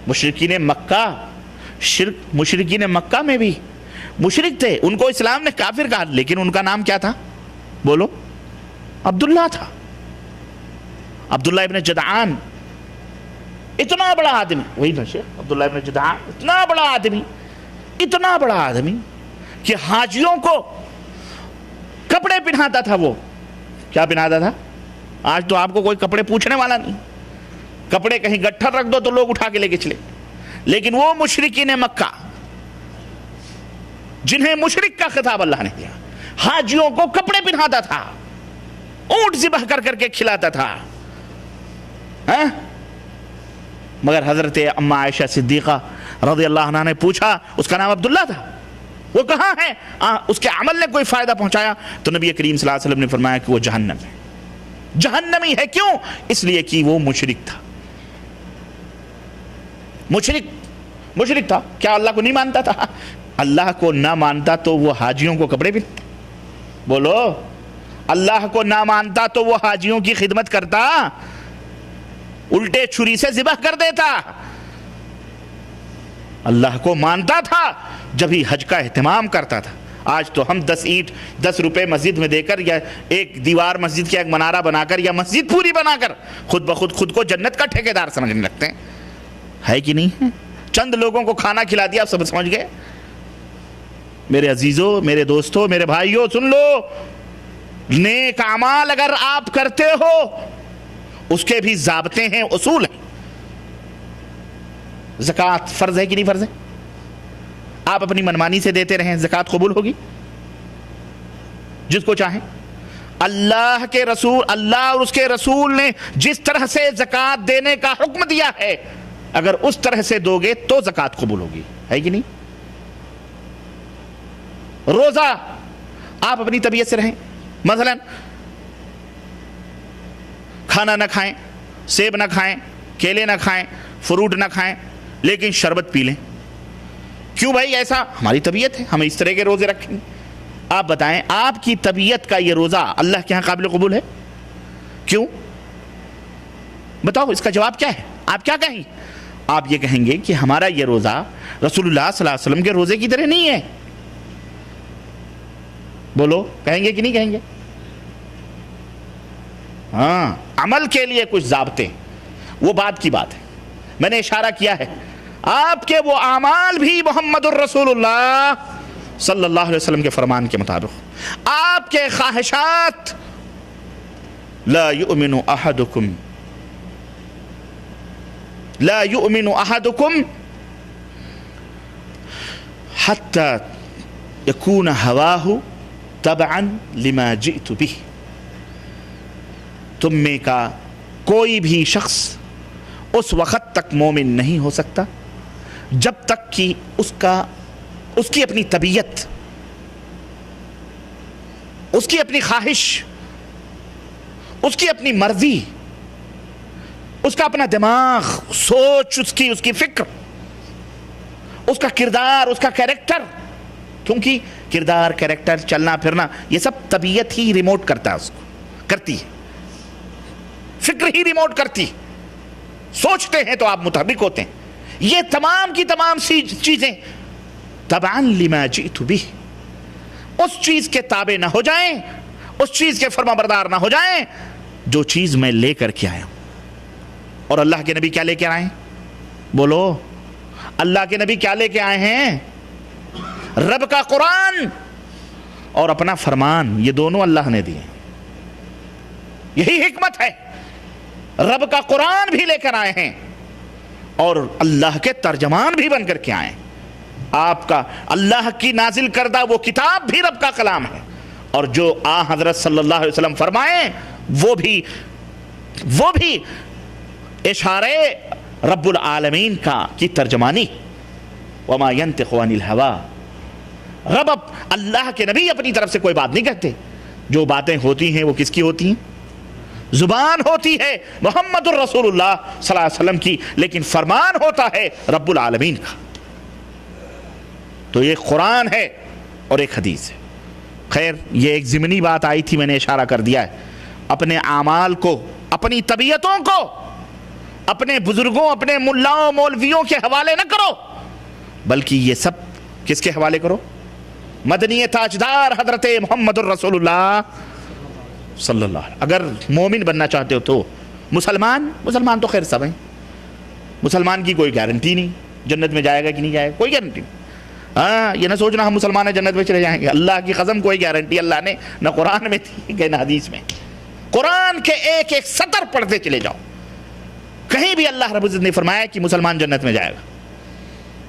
مشرکین مکہ میں بھی مشرک تھے، ان کو اسلام نے کافر کہا، لیکن ان کا نام کیا تھا؟ بولو، عبداللہ تھا، عبداللہ ابن جدعان، اتنا بڑا آدمی، وہی نا شیخ عبداللہ ابن جدعان، اتنا بڑا آدمی کہ حاجیوں کو کپڑے پہناتا تھا۔ وہ کیا پہناتا تھا؟ آج تو آپ کو کوئی کپڑے پوچھنے والا نہیں، کپڑے کہیں گٹھر رکھ دو تو لوگ اٹھا کے لے کے چلے، لیکن وہ مشرکین مکہ جنہیں مشرک کا خطاب اللہ نے دیا، حاجیوں کو کپڑے پہناتا تھا، اونٹ ذبح کر کے کھلاتا تھا، مگر حضرت اماں عائشہ صدیقہ رضی اللہ عنہ نے پوچھا، اس کا نام عبداللہ تھا، وہ کہاں ہے؟ اس کے عمل نے کوئی فائدہ پہنچایا؟ تو نبی کریم صلی اللہ علیہ وسلم نے فرمایا کہ وہ جہنم ہے، جہنمی ہے۔ کیوں؟ اس لیے کہ وہ مشرک تھا، مشرک تھا۔ کیا اللہ کو نہیں مانتا تھا؟ اللہ کو نہ مانتا تو وہ حاجیوں کو کپڑے بھی، بولو، اللہ کو نہ مانتا تو وہ حاجیوں کی خدمت کرتا، الٹے چھری سے ذبح کر دیتا۔ اللہ کو مانتا تھا جب ہی حج کا اہتمام کرتا تھا۔ آج تو ہم 10 اینٹ 10 روپے مسجد میں دے کر، یا ایک دیوار مسجد کا ایک منارہ بنا کر، یا مسجد پوری بنا کر خود بخود خود کو جنت کا ٹھیکیدار سمجھنے لگتے ہیں، ہے کہ نہیں ہے؟ چند لوگوں کو کھانا کھلا دیا، آپ سب سمجھ گئے۔ میرے عزیزوں، میرے دوستوں، میرے بھائیوں، سن لو، نیک اعمال اگر آپ کرتے ہو اس کے بھی ضابطے ہیں، اصول ہیں۔ زکوٰۃ فرض ہے کہ نہیں فرض ہے؟ آپ اپنی منمانی سے دیتے رہیں، زکوٰۃ قبول ہوگی؟ جس کو چاہیں۔ اللہ کے رسول، اللہ اور اس کے رسول نے جس طرح سے زکوٰۃ دینے کا حکم دیا ہے، اگر اس طرح سے دو گے تو زکوٰۃ قبول ہوگی، ہے کہ نہیں؟ روزہ آپ اپنی طبیعت سے رہیں، مثلا کھانا نہ کھائیں، سیب نہ کھائیں، کیلے نہ کھائیں، فروٹ نہ کھائیں، لیکن شربت پی لیں. کیوں بھائی ایسا؟ ہماری طبیعت ہے، ہم اس طرح کے روزے رکھیں گے. آپ بتائیں آپ کی طبیعت کا یہ روزہ اللہ کے ہاں قابل قبول ہے؟ کیوں؟ بتاؤ اس کا جواب کیا ہے؟ آپ کیا کہیں؟ آپ یہ کہیں گے کہ ہمارا یہ روزہ رسول اللہ صلی اللہ علیہ وسلم کے روزے کی طرح نہیں ہے. بولو کہیں گے کہ نہیں کہیں گے؟ ہاں، عمل کے لیے کچھ ضابطے، وہ بات کی بات ہے. میں نے اشارہ کیا ہے آپ کے وہ اعمال بھی محمد الرسول اللہ صلی اللہ علیہ وسلم کے فرمان کے مطابق، آپ کے خواہشات لا یؤمن احدکم حتی یکون ہواہ تبعا لما جئت بہ. تم میں کا کوئی بھی شخص اس وقت تک مومن نہیں ہو سکتا جب تک کہ اس کی اپنی طبیعت، اس کی اپنی خواہش، اس کی اپنی مرضی، اس کا اپنا دماغ، سوچ، اس کی فکر، اس کا کردار، اس کا کیریکٹر، کیونکہ کردار، کیریکٹر، چلنا پھرنا یہ سب طبیعت ہی ریموٹ کرتا ہے، اس کو کرتی ہے، فکر ہی ریموٹ کرتی. سوچتے ہیں تو آپ مطابق ہوتے ہیں. یہ تمام کی تمام چیزیں تبعا لما جئت بہ، اس چیز کے تابع نہ ہو جائیں، اس چیز کے فرما بردار نہ ہو جائیں جو چیز میں لے کر کے آیا ہوں. اور اللہ کے نبی کیا لے کے آئے ہیں؟ بولو اللہ کے نبی کیا لے کے آئے ہیں؟ رب کا قرآن اور اپنا فرمان، یہ دونوں اللہ نے دیے. یہی حکمت ہے. رب کا قرآن بھی لے کر آئے ہیں اور اللہ کے ترجمان بھی بن کر کے آئے ہیں. آپ کا اللہ کی نازل کردہ وہ کتاب بھی رب کا کلام ہے، اور جو حضرت صلی اللہ علیہ وسلم فرمائیں وہ بھی اشارے رب العالمین کی ترجمانی. وما ينطق عن الهوى، رب اللہ کے نبی اپنی طرف سے کوئی بات نہیں کہتے. جو باتیں ہوتی ہیں وہ کس کی ہوتی ہیں؟ زبان ہوتی ہے محمد الرسول اللہ صلی اللہ علیہ وسلم کی، لیکن فرمان ہوتا ہے رب العالمین کا. تو یہ قرآن ہے اور ایک حدیث ہے. خیر یہ ایک ضمنی بات آئی تھی، میں نے اشارہ کر دیا ہے. اپنے اعمال کو، اپنی طبیعتوں کو اپنے بزرگوں، اپنے ملاؤں مولویوں کے حوالے نہ کرو، بلکہ یہ سب کس کے حوالے کرو؟ مدنی تاجدار حضرت محمد الرسول اللہ صلی اللہ علیہ وسلم. اگر مومن بننا چاہتے ہو تو مسلمان تو خیر سب ہیں. مسلمان کی کوئی گارنٹی نہیں جنت میں جائے گا کہ نہیں جائے گا، کوئی گارنٹی نہیں. ہاں یہ نہ سوچنا ہم مسلمان ہیں جنت میں چلے جائیں گے، اللہ کی قسم کوئی گارنٹی اللہ نے نہ قرآن میں تھی کہ نہ حدیث میں. قرآن کے ایک ایک سطر پڑھتے چلے جاؤ، کہیں بھی اللہ رب العزت نے فرمایا کہ مسلمان جنت میں جائے گا،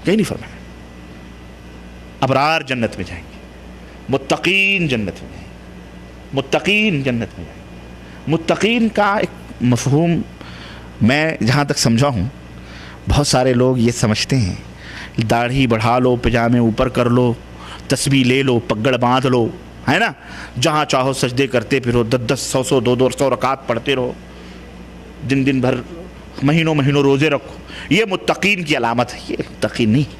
کہیں نہیں فرمایا. ابرار جنت میں جائیں گے، متقین جنت میں جائیں گے، متقین جنت میں جائیں گے. متقین کا ایک مفہوم میں جہاں تک سمجھا ہوں، بہت سارے لوگ یہ سمجھتے ہیں داڑھی بڑھا لو، پجامے اوپر کر لو، تسبیح لے لو، پگڑ باندھ لو، ہے نا، جہاں چاہو سجدے کرتے پھرو، 10 100 200 رکعت پڑھتے رہو، دن بھر مہینوں روزے رکھو، یہ متقین کی علامت ہے. یہ متقین نہیں.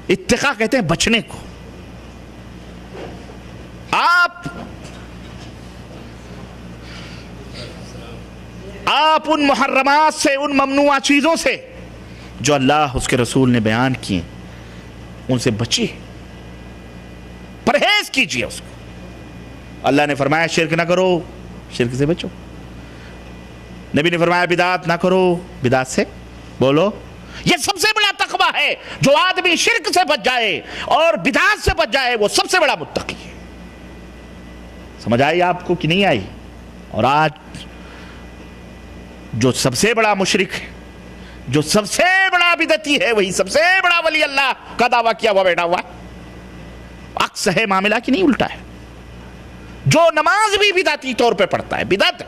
اتقاء کہتے ہیں بچنے کو. آپ ان محرمات سے، ان ممنوعہ چیزوں سے جو اللہ اس کے رسول نے بیان کیے ان سے بچیے، پرہیز کیجیے اس کو. اللہ نے فرمایا شرک نہ کرو، شرک سے بچو. نبی نے فرمایا بدعات نہ کرو، بدعات سے بولو. یہ سب سے بڑا تقویٰ ہے. جو آدمی شرک سے بچ جائے اور بدعات سے بچ جائے وہ سب سے بڑا متقی ہے. سمجھ آئی آپ کو کہ نہیں آئی؟ اور آج جو سب سے بڑا مشرک ہے، جو سب سے بڑا بدعتی ہے، وہی سب سے بڑا ولی اللہ کا دعویٰ کیا ہوا بیٹھا ہوا. عکس ہے معاملہ کی نہیں، الٹا ہے. جو نماز بھی بدعتی طور پہ پڑھتا ہے، بدعت ہے،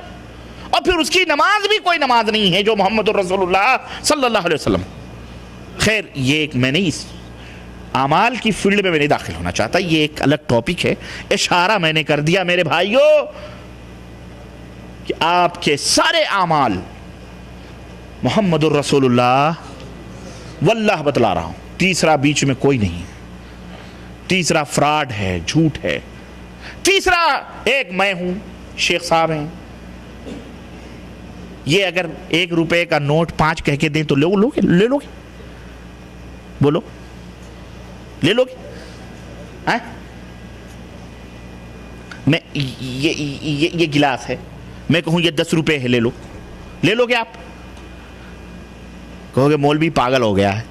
اور پھر اس کی نماز بھی کوئی نماز نہیں ہے جو محمد الرسول اللہ صلی اللہ علیہ وسلم. خیر یہ ایک میں نہیں اس اعمال کی فیلڈ میں نہیں داخل ہونا چاہتا، یہ ایک الگ ٹاپک ہے. اشارہ میں نے کر دیا میرے بھائیوں کہ آپ کے سارے اعمال محمد الرسول اللہ واللہ بتلا رہا ہوں، تیسرا بیچ میں کوئی نہیں، تیسرا فراڈ ہے، جھوٹ ہے، تیسرا ایک میں ہوں، شیخ صاحب ہیں، یہ اگر 1 روپے کا نوٹ 5 کہہ کے دیں تو لے لو گے بولو لے لو گے؟ میں یہ گلاس ہے، میں کہوں یہ 10 روپے ہے، لے لو گے آپ؟ کہو گے مولوی پاگل ہو گیا ہے،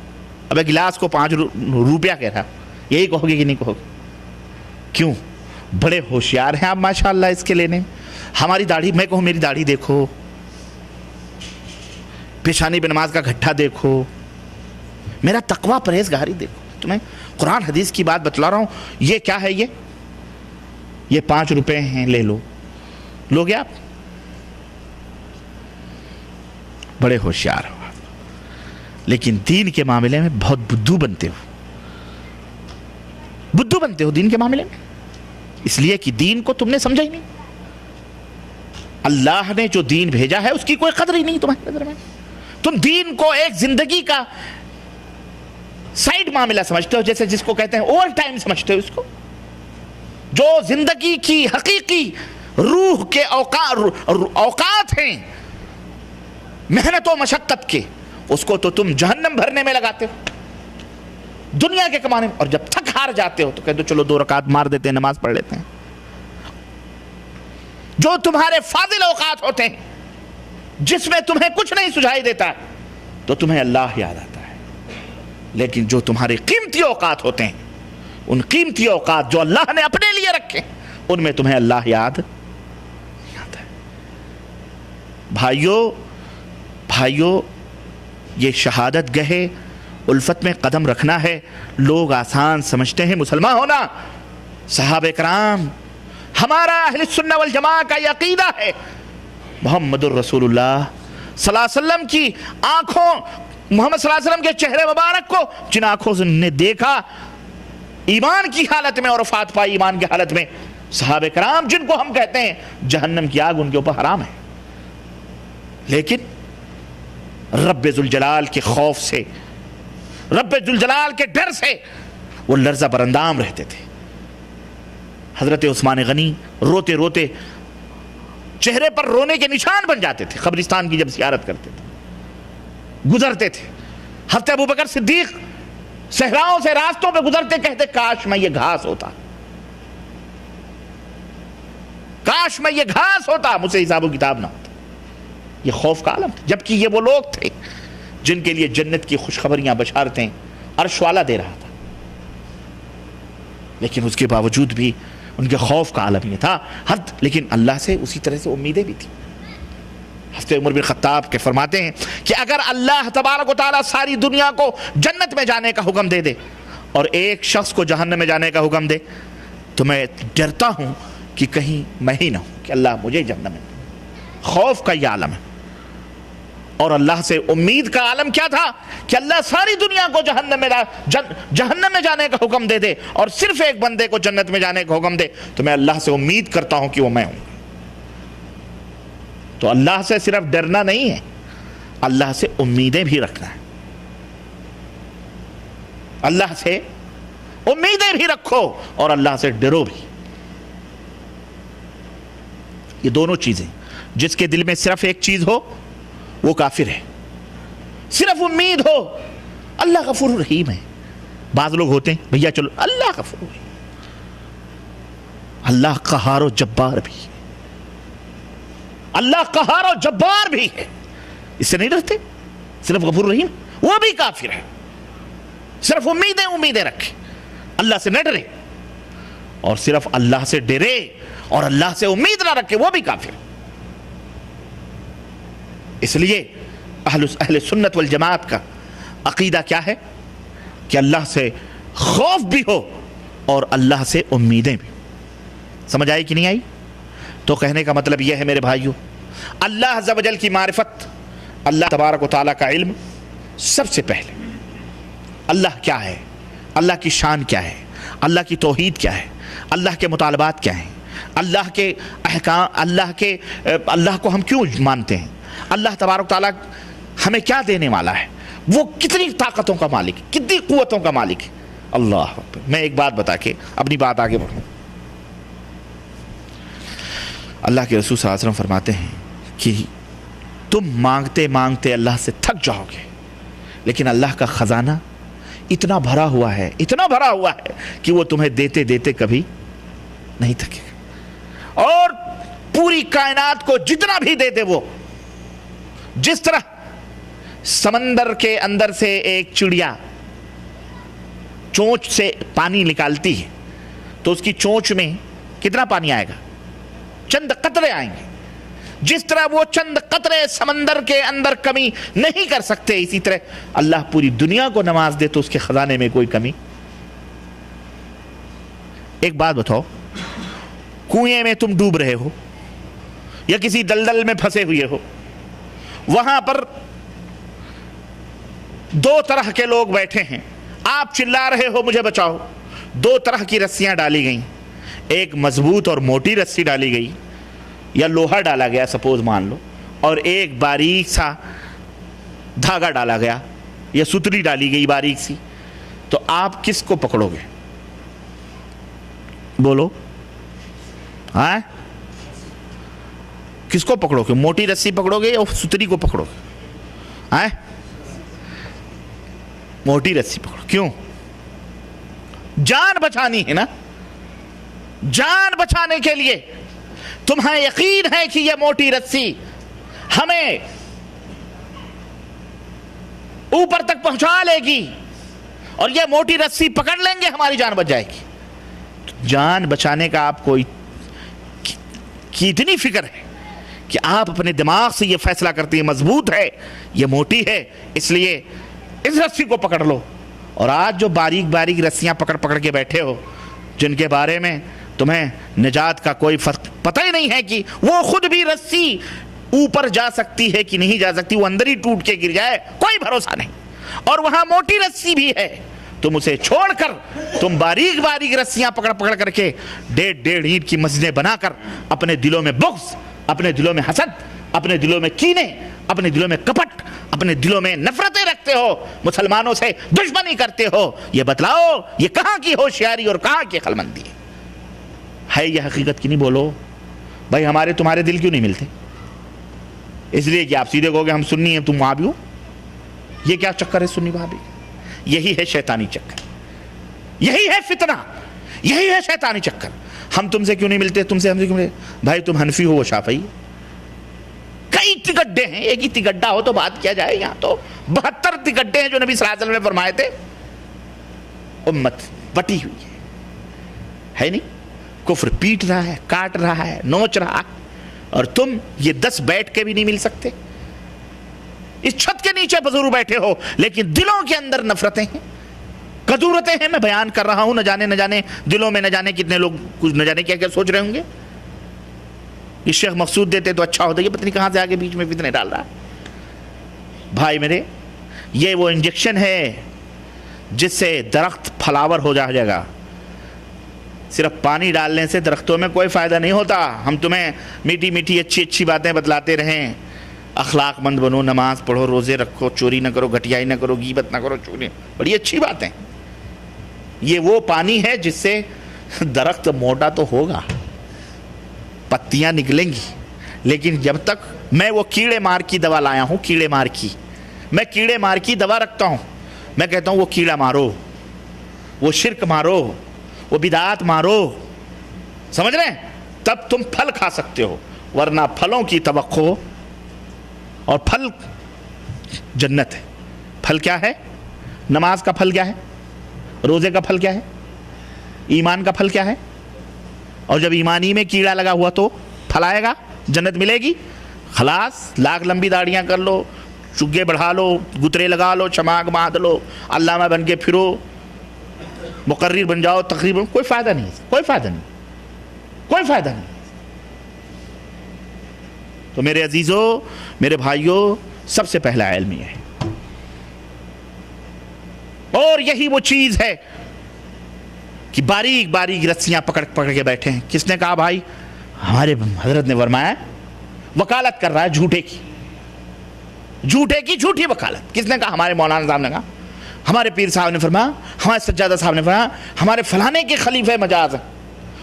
ابے گلاس کو 5 روپیہ کہہ رہا، یہی کہو گے کہ نہیں کہو گے؟ کیوں؟ بڑے ہوشیار ہیں آپ ماشاءاللہ اس کے لینے میں۔ ہماری داڑھی، میں کہوں میری داڑھی دیکھو، پیشانی پہ نماز کا گھٹا دیکھو، میرا تقوی پرہیزگاری دیکھو، تمہیں قرآن حدیث کی بات بتلا رہا ہوں، یہ کیا ہے؟ یہ 5 روپے ہیں، لے لو گے آپ؟ بڑے ہوشیار ہو آپ، لیکن دین کے معاملے میں بہت بدھو بنتے ہو دین کے معاملے میں، اس لیے کہ دین کو تم نے سمجھا ہی نہیں۔ اللہ نے جو دین بھیجا ہے اس کی کوئی قدر ہی نہیں تمہاری نظر میں۔ تم دین کو ایک زندگی کا سائڈ معاملہ سمجھتے ہو، جیسے جس کو کہتے ہیں اوور ٹائم سمجھتے ہو اس کو، جو زندگی کی حقیقی روح کے اوقات ہیں محنت و مشقت کے، اس کو تو تم جہنم بھرنے میں لگاتے ہو، دنیا کے کمانے میں، اور جب تھک ہار جاتے ہو تو کہتے ہو چلو 2 رکعت مار دیتے ہیں، نماز پڑھ لیتے ہیں۔ جو تمہارے فاضل اوقات ہوتے ہیں جس میں تمہیں کچھ نہیں سجھائی دیتا تو تمہیں اللہ یاد آتا ہے، لیکن جو تمہارے قیمتی اوقات ہوتے ہیں، ان قیمتی اوقات جو اللہ نے اپنے لیے رکھے، ان میں تمہیں اللہ یاد آتا ہے۔ بھائیو، یہ شہادت گہے الفت میں قدم رکھنا ہے۔ لوگ آسان سمجھتے ہیں مسلمان ہونا، صحابہ کرام، ہمارا اہل السنہ والجماعہ کا یہ عقیدہ ہے، محمد الرسول اللہ صلی اللہ علیہ وسلم کی آنکھوں، محمد صلی اللہ علیہ وسلم کے چہرے مبارک کو جن آنکھوں سے نے دیکھا ایمان کی حالت میں اور وفات پائی ایمان کی حالت میں، صحابہ کرام جن کو ہم کہتے ہیں جہنم کی آگ ان کے اوپر حرام ہے، لیکن رب ذوالجلال کے خوف سے، رب ذوالجلال کے ڈر سے وہ لرزہ برندام رہتے تھے۔ حضرت عثمان غنی روتے روتے چہرے پر رونے کے نشان بن جاتے تھے، قبرستان کی جب زیارت کرتے تھے، گزرتے تھے۔ حضرت ابوبکر صدیق صحراؤں سے راستوں پہ گزرتے کہتے کاش میں یہ گھاس ہوتا، کاش میں یہ گھاس ہوتا، مجھ سے حساب و کتاب نہ ہوتا۔ یہ خوف کا عالم تھا، جبکہ یہ وہ لوگ تھے جن کے لیے جنت کی خوشخبریاں بشارتیں عرش والا دے رہا تھا، لیکن اس کے باوجود بھی ان کے خوف کا عالم یہ تھا، لیکن اللہ سے اسی طرح سے امیدیں بھی تھی۔ حضرت عمر بن خطاب کے فرماتے ہیں کہ اگر اللہ تبارک و تعالیٰ ساری دنیا کو جنت میں جانے کا حکم دے دے اور ایک شخص کو جہنم میں جانے کا حکم دے تو میں ڈرتا ہوں کہ کہیں میں ہی نہ ہوں کہ اللہ مجھے جہنم میں۔ خوف کا یہ عالم ہے، اور اللہ سے امید کا عالم کیا تھا کہ اللہ ساری دنیا کو جہنم میں جانے کا حکم دے دے اور صرف ایک بندے کو جنت میں جانے کا حکم دے تو میں اللہ سے امید کرتا ہوں کہ وہ میں ہوں۔ تو اللہ سے صرف ڈرنا نہیں ہے، اللہ سے امیدیں بھی رکھنا ہے۔ اللہ سے امیدیں بھی رکھو اور اللہ سے ڈرو بھی۔ یہ دونوں چیزیں، جس کے دل میں صرف ایک چیز ہو وہ کافر ہے، صرف امید ہو اللہ غفور رحیم ہے۔ بعض لوگ ہوتے ہیں بھیا چلو اللہ غفور رحیم، اللہ قہار و جبار بھی ہے، اللہ قہار و جبار بھی ہے، اس سے نہیں ڈرتے، صرف غفور رحیم، وہ بھی کافر ہے۔ صرف امیدیں رکھے، اللہ سے نہ ڈرے، اور صرف اللہ سے ڈرے اور اللہ سے امید نہ رکھے، وہ بھی کافر ہے۔ اس لیے اہل سنت والجماعت کا عقیدہ کیا ہے کہ اللہ سے خوف بھی ہو اور اللہ سے امیدیں بھی۔ سمجھ آئی کہ نہیں آئی؟ تو کہنے کا مطلب یہ ہے میرے بھائیوں، اللہ عز و جل کی معرفت، اللہ تبارک و تعالیٰ کا علم، سب سے پہلے اللہ کیا ہے، اللہ کی شان کیا ہے، اللہ کی توحید کیا ہے، اللہ کے مطالبات کیا ہیں، اللہ کے احکام، اللہ کو ہم کیوں مانتے ہیں؟ اللہ تبارک تعالیٰ ہمیں کیا دینے والا ہے؟ وہ کتنی طاقتوں کا مالک ہے، کتنی قوتوں کا مالک ہے۔ اللہ اکبر۔ میں ایک بات بتا کے اپنی بات آگے بڑھوں۔ اللہ کے رسول صلی اللہ علیہ وسلم فرماتے ہیں کہ تم مانگتے مانگتے اللہ سے تھک جاؤ گے، لیکن اللہ کا خزانہ اتنا بھرا ہوا ہے، اتنا بھرا ہوا ہے کہ وہ تمہیں دیتے دیتے کبھی نہیں تھکے گا۔ اور پوری کائنات کو جتنا بھی دے دے وہ، جس طرح سمندر کے اندر سے ایک چڑیا چونچ سے پانی نکالتی ہے تو اس کی چونچ میں کتنا پانی آئے گا؟ چند قطرے آئیں گے۔ جس طرح وہ چند قطرے سمندر کے اندر کمی نہیں کر سکتے، اسی طرح اللہ پوری دنیا کو نواز دے تو اس کے خزانے میں کوئی کمی۔ ایک بات بتاؤ، کنویں میں تم ڈوب رہے ہو یا کسی دلدل میں پھنسے ہوئے ہو، وہاں پر دو طرح کے لوگ بیٹھے ہیں، آپ چلا رہے ہو مجھے بچاؤ، دو طرح کی رسیاں ڈالی گئیں، ایک مضبوط اور موٹی رسی ڈالی گئی یا لوہا ڈالا گیا سپوز مان لو، اور ایک باریک سا دھاگا ڈالا گیا یا ستری ڈالی گئی باریک سی، تو آپ کس کو پکڑو گے؟ بولو، ہاں کس کو پکڑو گے؟ موٹی رسی پکڑو گے یا ستری کو پکڑو گے؟ ہاں موٹی رسی پکڑو۔ کیوں؟ جان بچانی ہے نا، جان بچانے کے لیے تمہیں یقین ہے کہ یہ موٹی رسی ہمیں اوپر تک پہنچا لے گی اور یہ موٹی رسی پکڑ لیں گے ہماری جان بچ جائے گی۔ جان بچانے کا آپ کو اتنی فکر ہے کہ آپ اپنے دماغ سے یہ فیصلہ کرتے ہیں مضبوط ہے، یہ موٹی ہے، اس لیے اس رسی کو پکڑ لو۔ اور آج جو باریک باریک رسیاں پکڑ کے بیٹھے ہو، جن کے بارے میں تمہیں نجات کا کوئی فرق پتہ ہی نہیں ہے کہ وہ خود بھی رسی اوپر جا سکتی ہے کہ نہیں جا سکتی، وہ اندر ہی ٹوٹ کے گر جائے، کوئی بھروسہ نہیں۔ اور وہاں موٹی رسی بھی ہے، تم اسے چھوڑ کر تم باریک باریک رسیاں پکڑ کر کے ڈیڑھ اینٹ کی مسجدیں بنا کر اپنے دلوں میں بغض، اپنے دلوں میں حسد، اپنے دلوں میں کینے، اپنے دلوں میں کپٹ، اپنے دلوں میں نفرتیں رکھتے ہو، مسلمانوں سے دشمنی کرتے ہو۔ یہ بتلاؤ یہ کہاں کی ہوشیاری اور کہاں کی عقل مندی ہے یہ حقیقت کی؟ نہیں بولو بھائی، ہمارے تمہارے دل کیوں نہیں ملتے؟ اس لیے کہ آپ سیدھے کہو گے ہم سنی ہیں تم وہابی ہو۔ یہ کیا چکر ہے سنی وہابی؟ یہی ہے شیطانی چکر، یہی ہے فتنہ، یہی ہے شیطانی چکر۔ ہم تم سے کیوں نہیں ملتے؟ تم سے ہم سے کیوں ملتے؟ بھائی تم حنفی ہو وہ شافعی، کئی تگڈے ہیں، ایک ہی تگڈا ہو تو بات کیا جائے، یہاں تو 72 تگڈے ہیں جو نبی صلی اللہ علیہ وسلم نے فرمائے تھے۔ امت بٹی ہوئی ہے نہیں، کفر پیٹ رہا ہے، کاٹ رہا ہے، نوچ رہا ہے، اور تم یہ 10 بیٹھ کے بھی نہیں مل سکتے۔ اس چھت کے نیچے بزرگ بیٹھے ہو لیکن دلوں کے اندر نفرتیں ہیں، کدورتیں ہیں۔ میں بیان کر رہا ہوں، نہ جانے دلوں میں نہ جانے کتنے لوگ کچھ نہ جانے کیا کیا سوچ رہے ہوں گے۔ یہ شیخ مقصود دیتے تو اچھا ہوتا، یہ پتہ نہیں کہاں سے آگے بیچ میں فتنے ڈال رہا ہے۔ بھائی میرے، یہ وہ انجیکشن ہے جس سے درخت پھلاور ہو جائے گا۔ صرف پانی ڈالنے سے درختوں میں کوئی فائدہ نہیں ہوتا۔ ہم تمہیں میٹھی میٹھی اچھی باتیں بتلاتے رہیں، اخلاق مند بنو، نماز پڑھو، روزے رکھو، چوری نہ کرو، گھٹیائی نہ کرو، غیبت نہ کرو، چوری، بڑی اچھی باتیں۔ یہ وہ پانی ہے جس سے درخت موٹا تو ہوگا، پتیاں نکلیں گی، لیکن جب تک میں وہ کیڑے مار کی دوا لایا ہوں، کیڑے مار کی، میں کیڑے مار کی دوا رکھتا ہوں، میں کہتا ہوں وہ کیڑا مارو، وہ شرک مارو، وہ بدعات مارو، سمجھ رہے ہیں؟ تب تم پھل کھا سکتے ہو، ورنہ پھلوں کی توقع، اور پھل جنت ہے۔ پھل کیا ہے؟ نماز کا پھل کیا ہے؟ روزے کا پھل کیا ہے؟ ایمان کا پھل کیا ہے؟ اور جب ایمانی میں کیڑا لگا ہوا تو پھل آئے گا، جنت ملے گی؟ خلاص لاکھ لمبی داڑیاں کر لو، چگے بڑھا لو، گترے لگا لو، چماک باندھ لو، علامہ بن کے پھرو، مقرر بن جاؤ، تقریباً کوئی فائدہ نہیں، کوئی فائدہ نہیں، کوئی فائدہ نہیں۔ تو میرے عزیزوں، میرے بھائیوں، سب سے پہلا علم یہ ہے، اور یہی وہ چیز ہے کہ باریک باریک رسیاں پکڑ کے بیٹھے ہیں۔ کس نے کہا بھائی ہمارے حضرت نے فرمایا وکالت کر رہا ہے جھوٹے کی جھوٹی وکالت. کس نے کہا؟ ہمارے مولانا صاحب نے کہا، ہمارے پیر صاحب نے فرمایا، ہمارے سجادہ صاحب نے فرمایا، ہمارے فلانے کے خلیفہ مجاز ہیں،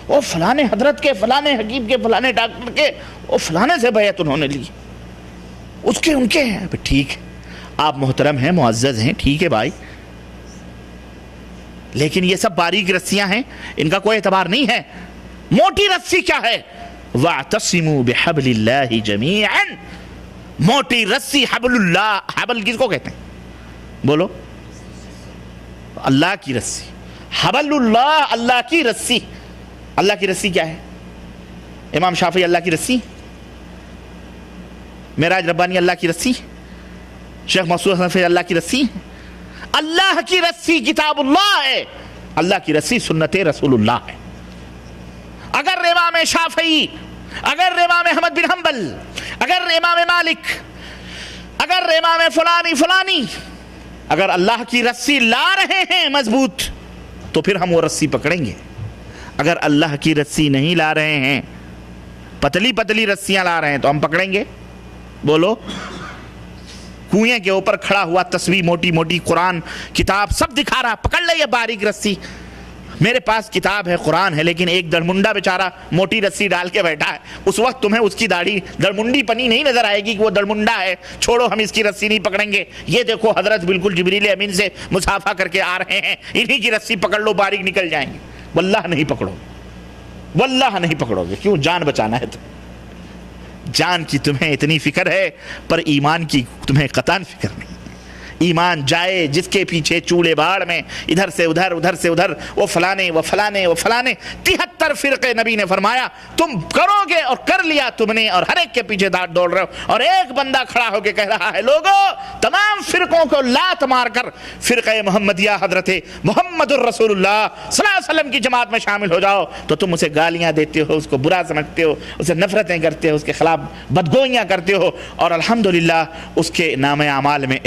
وہ فلانے حضرت کے، فلانے حکیم کے، فلانے ڈاکٹر کے، وہ فلانے سے بیعت انہوں نے لی، اس کے ان کے ہیں. ٹھیک ہے، آپ محترم ہیں، معزز ہیں، ٹھیک ہے بھائی، لیکن یہ سب باریک رسیاں ہیں، ان کا کوئی اعتبار نہیں ہے. موٹی رسی کیا ہے؟ وَاعْتَصِمُوا بِحَبْلِ اللَّهِ جَمِيعًا. موٹی رسی حبل اللہ. حبل کس کو کہتے ہیں؟ بولو. اللہ کی رسی. حبل اللہ، اللہ کی رسی. اللہ کی رسی کیا ہے؟ امام شافعی اللہ کی رسی، معراج ربانی اللہ کی رسی، شیخ مسعود حسن فیض اللہ کی رسی. اللہ کی رسی کتاب اللہ ہے، اللہ کی رسی سنت رسول اللہ ہے. اگر امام شافعی، اگر امام احمد بن حنبل، اگر امام مالک، اگر امام فلانی اگر اللہ کی رسی لا رہے ہیں مضبوط، تو پھر ہم وہ رسی پکڑیں گے. اگر اللہ کی رسی نہیں لا رہے ہیں، پتلی پتلی رسیاں لا رہے ہیں، تو ہم پکڑیں گے. بولو. کنویں کے اوپر کھڑا ہوا تصویر موٹی موٹی قرآن کتاب سب دکھا رہا، پکڑ لے یہ باریک رسی. میرے پاس کتاب ہے، قرآن ہے، لیکن ایک درمنڈا بیچارہ موٹی رسی ڈال کے بیٹھا ہے. اس وقت تمہیں اس کی داڑھی درمنڈی پنی نہیں نظر آئے گی کہ وہ درمنڈا ہے، چھوڑو ہم اس کی رسی نہیں پکڑیں گے. یہ دیکھو حضرت بالکل جبریل امین سے مصافحہ کر کے آ رہے ہیں، انہی کی رسی پکڑ لو، باریک نکل جائیں گے. واللہ نہیں پکڑو، واللہ نہیں پکڑو گے. کیوں؟ جان بچانا ہے. تو جان کی تمہیں اتنی فکر ہے، پر ایمان کی تمہیں قطعاً فکر نہیں. ایمان جائے جس کے پیچھے چولے باڑ میں ادھر سے ادھر، ادھر سے ادھر، وہ فلانے وہ فلانے وہ فلانے. 73 فرقے نبی نے فرمایا تم کرو گے، اور کر لیا تم نے، اور ہر ایک کے پیچھے دوڑ رہے ہو. اور ایک بندہ کھڑا ہو کے کہہ رہا ہے لوگوں تمام فرقوں کو لات مار کر فرقہ محمدیہ حضرت محمد الرسول اللہ صلی اللہ علیہ وسلم کی جماعت میں شامل ہو جاؤ. تو تم اسے گالیاں دیتے ہو، اس کو برا سمجھتے ہو، اسے نفرتیں کرتے ہو، اس کے خلاف بدگوئیاں کرتے ہو، اور الحمدللہ اس کے نام اعمال میں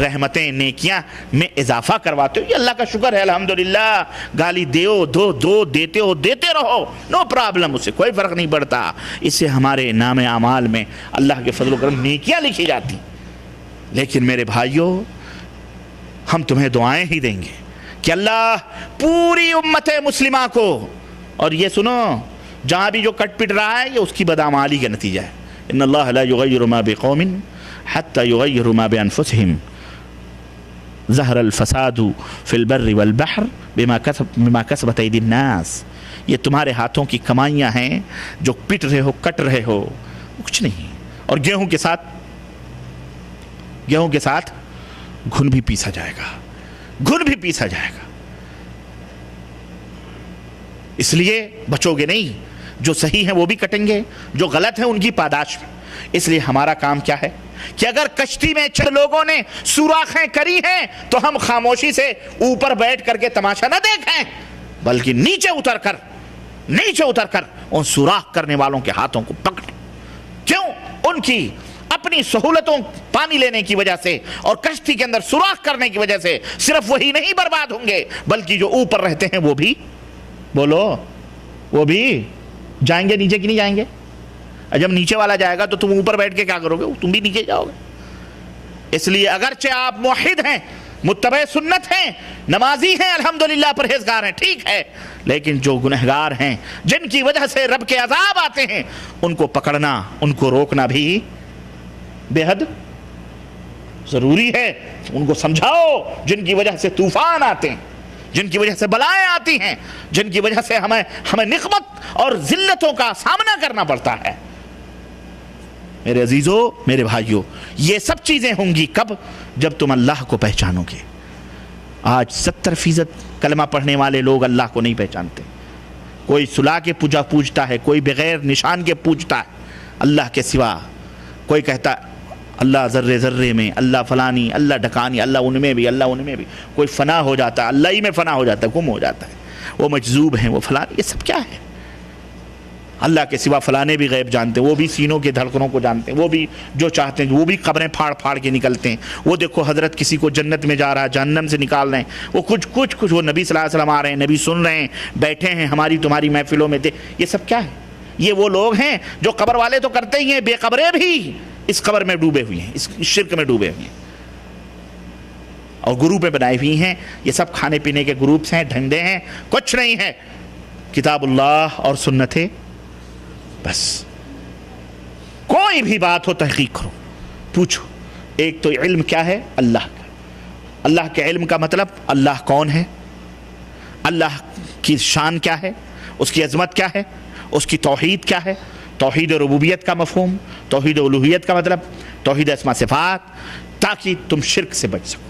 رحمتیں نیکیاں میں اضافہ کرواتے ہو. یہ اللہ کا شکر ہے الحمدللہ. گالی دو دیتے ہو، دیتے رہو، نو پرابلم، اس سے کوئی فرق نہیں پڑتا. اس سے ہمارے نام اعمال میں اللہ کے فضل و کرم نیکیاں لکھی جاتی. لیکن میرے بھائیوں، ہم تمہیں دعائیں ہی دیں گے کہ اللہ پوری امت مسلمہ کو، اور یہ سنو جہاں بھی جو کٹ پٹ رہا ہے یہ اس کی بدعمالی کا نتیجہ ہے. ان اللہ لا یغیر ما بقوم حتی یغیروا ما بانفسہم ظہر الفساد فی البر والبحر بما کسبت ایدی الناس. یہ تمہارے ہاتھوں کی کمائیاں ہیں، جو پٹ رہے ہو، کٹ رہے ہو، کچھ نہیں. اور گیہوں کے ساتھ گھن بھی پیسا جائے گا، گھن بھی پیسا جائے گا. اس لیے بچو گے نہیں. جو صحیح ہیں وہ بھی کٹیں گے، جو غلط ہیں ان کی پاداش میں. اس لیے ہمارا کام کیا ہے کہ اگر کشتی میں 6 لوگوں نے سوراخیں کری ہیں تو ہم خاموشی سے اوپر بیٹھ کر کے تماشا نہ دیکھیں، بلکہ نیچے اتر کر ان سوراخ کرنے والوں کے ہاتھوں کو پکڑیں. کیوں؟ ان کی اپنی سہولتوں پانی لینے کی وجہ سے اور کشتی کے اندر سوراخ کرنے کی وجہ سے صرف وہی نہیں برباد ہوں گے، بلکہ جو اوپر رہتے ہیں وہ بھی، بولو، وہ بھی جائیں گے نیچے کی نہیں جائیں گے؟ جب نیچے والا جائے گا تو تم اوپر بیٹھ کے کیا کرو گے؟ تم بھی نیچے جاؤ گے. اس لیے اگرچہ آپ موحد ہیں، متبع سنت ہیں، نمازی ہیں، الحمدللہ پرہیزگار ہیں، ٹھیک ہے، لیکن جو گنہگار ہیں، جن کی وجہ سے رب کے عذاب آتے ہیں، ان کو پکڑنا، ان کو روکنا بھی بے حد ضروری ہے. ان کو سمجھاؤ جن کی وجہ سے طوفان آتے ہیں، جن کی وجہ سے بلائیں آتی ہیں، جن کی وجہ سے ہمیں نقمت اور ذلتوں کا سامنا کرنا پڑتا ہے. میرے عزیزوں، میرے بھائیوں، یہ سب چیزیں ہوں گی کب؟ جب تم اللہ کو پہچانو گے. آج 70% کلمہ پڑھنے والے لوگ اللہ کو نہیں پہچانتے. کوئی صلا کے پوجتا ہے، کوئی بغیر نشان کے پوجتا ہے اللہ کے سوا. کوئی کہتا ہے اللہ ذرے ذرے میں، اللہ فلانی، اللہ ڈھکانی، اللہ ان میں بھی، اللہ ان میں بھی. کوئی فنا ہو جاتا ہے، اللہ ہی میں فنا ہو جاتا ہے، گم ہو جاتا ہے. وہ مجذوب ہیں، وہ فلان. یہ سب کیا ہے؟ اللہ کے سوا فلانے بھی غیب جانتے ہیں، وہ بھی سینوں کے دھڑکنوں کو جانتے ہیں، وہ بھی جو چاہتے ہیں، وہ بھی قبریں پھاڑ پھاڑ کے نکلتے ہیں. وہ دیکھو حضرت کسی کو جنت میں جا رہا ہے، جہنم سے نکال رہے ہیں. وہ کچھ وہ نبی صلی اللہ علیہ وسلم آ رہے ہیں، نبی سن رہے ہیں، بیٹھے ہیں ہماری تمہاری محفلوں میں. یہ سب کیا ہے؟ یہ وہ لوگ ہیں جو قبر والے تو کرتے ہی ہیں، بے قبریں بھی اس قبر میں ڈوبے ہوئے ہیں، اس شرک میں ڈوبے ہوئے ہیں اور گروپیں بنائی ہوئی ہیں. یہ سب کھانے پینے کے گروپس ہیں، ڈھنڈے ہیں، کچھ نہیں ہے. کتاب اللہ اور سنت ہے بس. کوئی بھی بات ہو تحقیق کرو، پوچھو. ایک تو علم کیا ہے؟ اللہ کا. اللہ کے علم کا مطلب اللہ کون ہے، اللہ کی شان کیا ہے، اس کی عظمت کیا ہے، اس کی توحید کیا ہے، توحید ربوبیت کا مفہوم، توحید الوہیت کا مطلب، توحید اسماء صفات، تاکہ تم شرک سے بچ سکو.